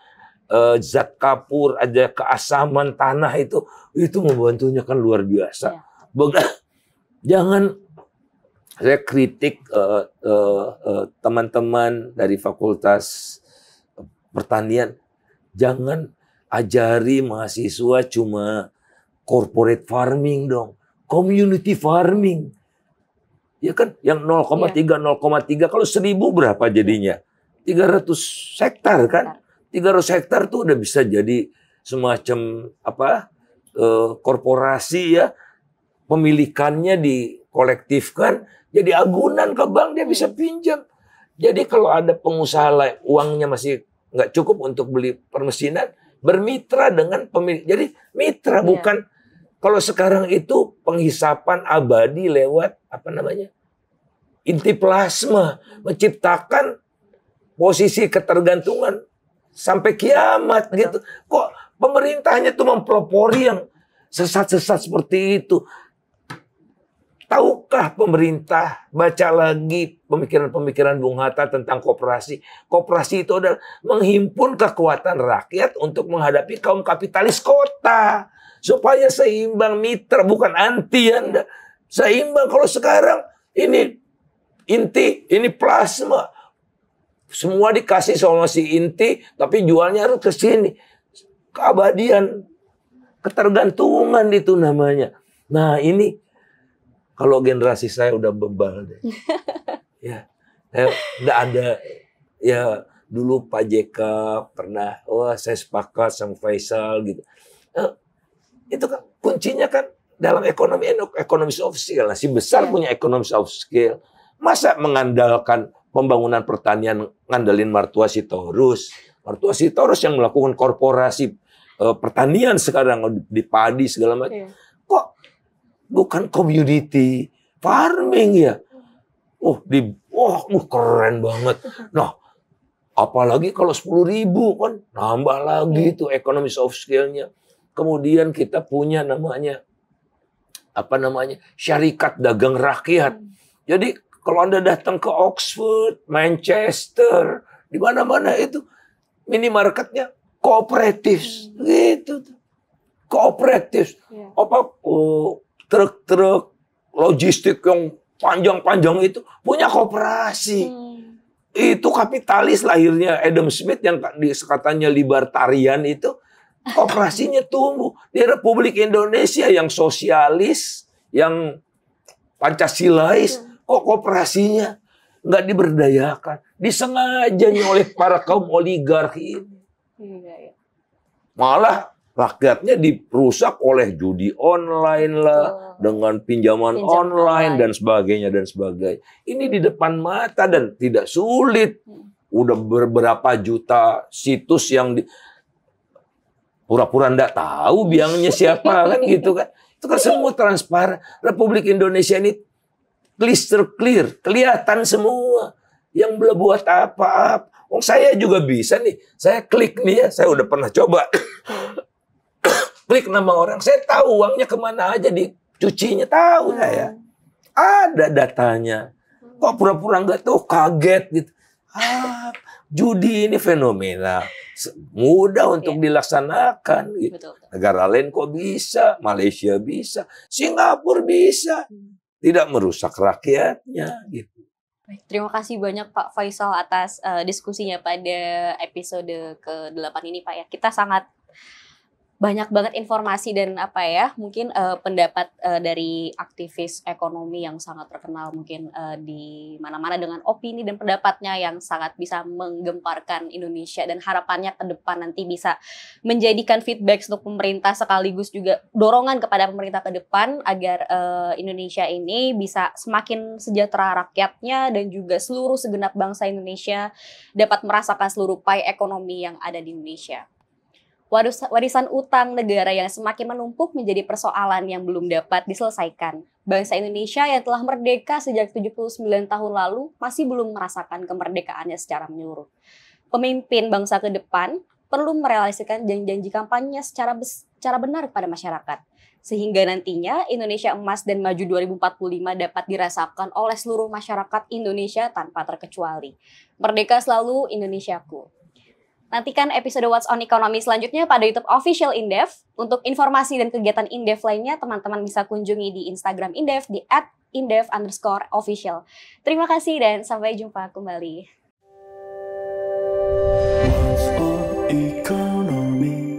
zat kapur, ada keasaman tanah itu membantunya kan luar biasa. Jangan saya kritik teman-teman dari Fakultas Pertanian, jangan ajari mahasiswa cuma corporate farming dong, community farming. Ya kan, yang 0,3 kalau 1.000 berapa jadinya? 300 hektar kan? 300 hektar tuh udah bisa jadi semacam korporasi ya. Pemilikannya dikolektifkan jadi agunan ke bank, dia bisa pinjam. Jadi kalau ada pengusaha lain uangnya masih nggak cukup untuk beli permesinan, bermitra dengan pemilik. Jadi mitra bukan. Kalau sekarang itu penghisapan abadi lewat inti plasma, menciptakan posisi ketergantungan sampai kiamat gitu. Kok pemerintahnya tuh mempelopori yang sesat-sesat seperti itu? Tahukah pemerintah, baca lagi pemikiran-pemikiran Bung Hatta tentang koperasi. Koperasi itu adalah menghimpun kekuatan rakyat untuk menghadapi kaum kapitalis kota. Supaya seimbang, mitra, bukan anti Anda. Seimbang. Kalau sekarang ini inti, ini plasma. Semua dikasih sama si inti, tapi jualnya harus ke sini. Keabadian, ketergantungan itu namanya. Nah ini, kalau generasi saya udah bebal deh. Ya, nggak ada. Ya, dulu Pak JK pernah, saya sepakat sama Faisal gitu. Itu kan kuncinya kan dalam ekonomi soft skill. Nah, si besar punya ekonomi soft skill. Masa mengandalkan pembangunan pertanian ngandelin Martua Sitorus? Martua Sitorus yang melakukan korporasi pertanian sekarang di padi segala macam. Kok bukan community farming ya? Keren banget. Nah, apalagi kalau 10.000 kan nambah lagi itu ekonomi soft skill-nya. Kemudian kita punya syarikat dagang rakyat. Jadi kalau Anda datang ke Oxford, Manchester, di mana-mana itu minimarketnya kooperatif gitu. Kooperatif. Truk-truk logistik yang panjang-panjang itu punya koperasi. Itu kapitalis lahirnya Adam Smith yang katanya libertarian itu. Koperasinya tumbuh di Republik Indonesia yang sosialis, yang Pancasilais, kok koperasinya nggak diberdayakan, disengajanya oleh para kaum oligarki ini. Malah rakyatnya dirusak oleh judi online lah, dengan pinjaman online dan sebagainya dan sebagainya. Ini di depan mata dan tidak sulit. Udah beberapa juta situs yang pura-pura nggak tahu biangnya siapa kan gitu kan. Itu kan semua transparan. Republik Indonesia ini clear, kelihatan semua. Yang belum buat apa-apa. Saya juga bisa nih. Saya klik nih ya, saya udah pernah coba. Klik nama orang, saya tahu uangnya kemana aja dicucinya, tahu saya. Ada datanya. Kok pura-pura nggak tahu, kaget gitu. Judi ini fenomena mudah untuk dilaksanakan. Gitu. Betul. Negara lain kok bisa, Malaysia bisa, Singapura bisa, tidak merusak rakyatnya. Gitu. Terima kasih banyak Pak Faisal atas diskusinya pada episode ke-8 ini Pak ya. Kita sangat banyak banget informasi dan mungkin pendapat dari aktivis ekonomi yang sangat terkenal mungkin di mana-mana dengan opini dan pendapatnya yang sangat bisa menggemparkan Indonesia dan harapannya ke depan nanti bisa menjadikan feedback untuk pemerintah sekaligus juga dorongan kepada pemerintah ke depan agar Indonesia ini bisa semakin sejahtera rakyatnya dan juga seluruh segenap bangsa Indonesia dapat merasakan seluruh pai ekonomi yang ada di Indonesia. Warisan utang negara yang semakin menumpuk menjadi persoalan yang belum dapat diselesaikan. Bangsa Indonesia yang telah merdeka sejak 79 tahun lalu masih belum merasakan kemerdekaannya secara menyeluruh. Pemimpin bangsa ke depan perlu merealisasikan janji-janji kampanye secara benar kepada masyarakat. Sehingga nantinya Indonesia Emas dan Maju 2045 dapat dirasakan oleh seluruh masyarakat Indonesia tanpa terkecuali. Merdeka selalu Indonesiaku. Nantikan episode What's on Economy selanjutnya pada YouTube Official Indef. Untuk informasi dan kegiatan Indef lainnya, teman-teman bisa kunjungi di Instagram Indef di @indef_official. Terima kasih dan sampai jumpa kembali. What's on Economy?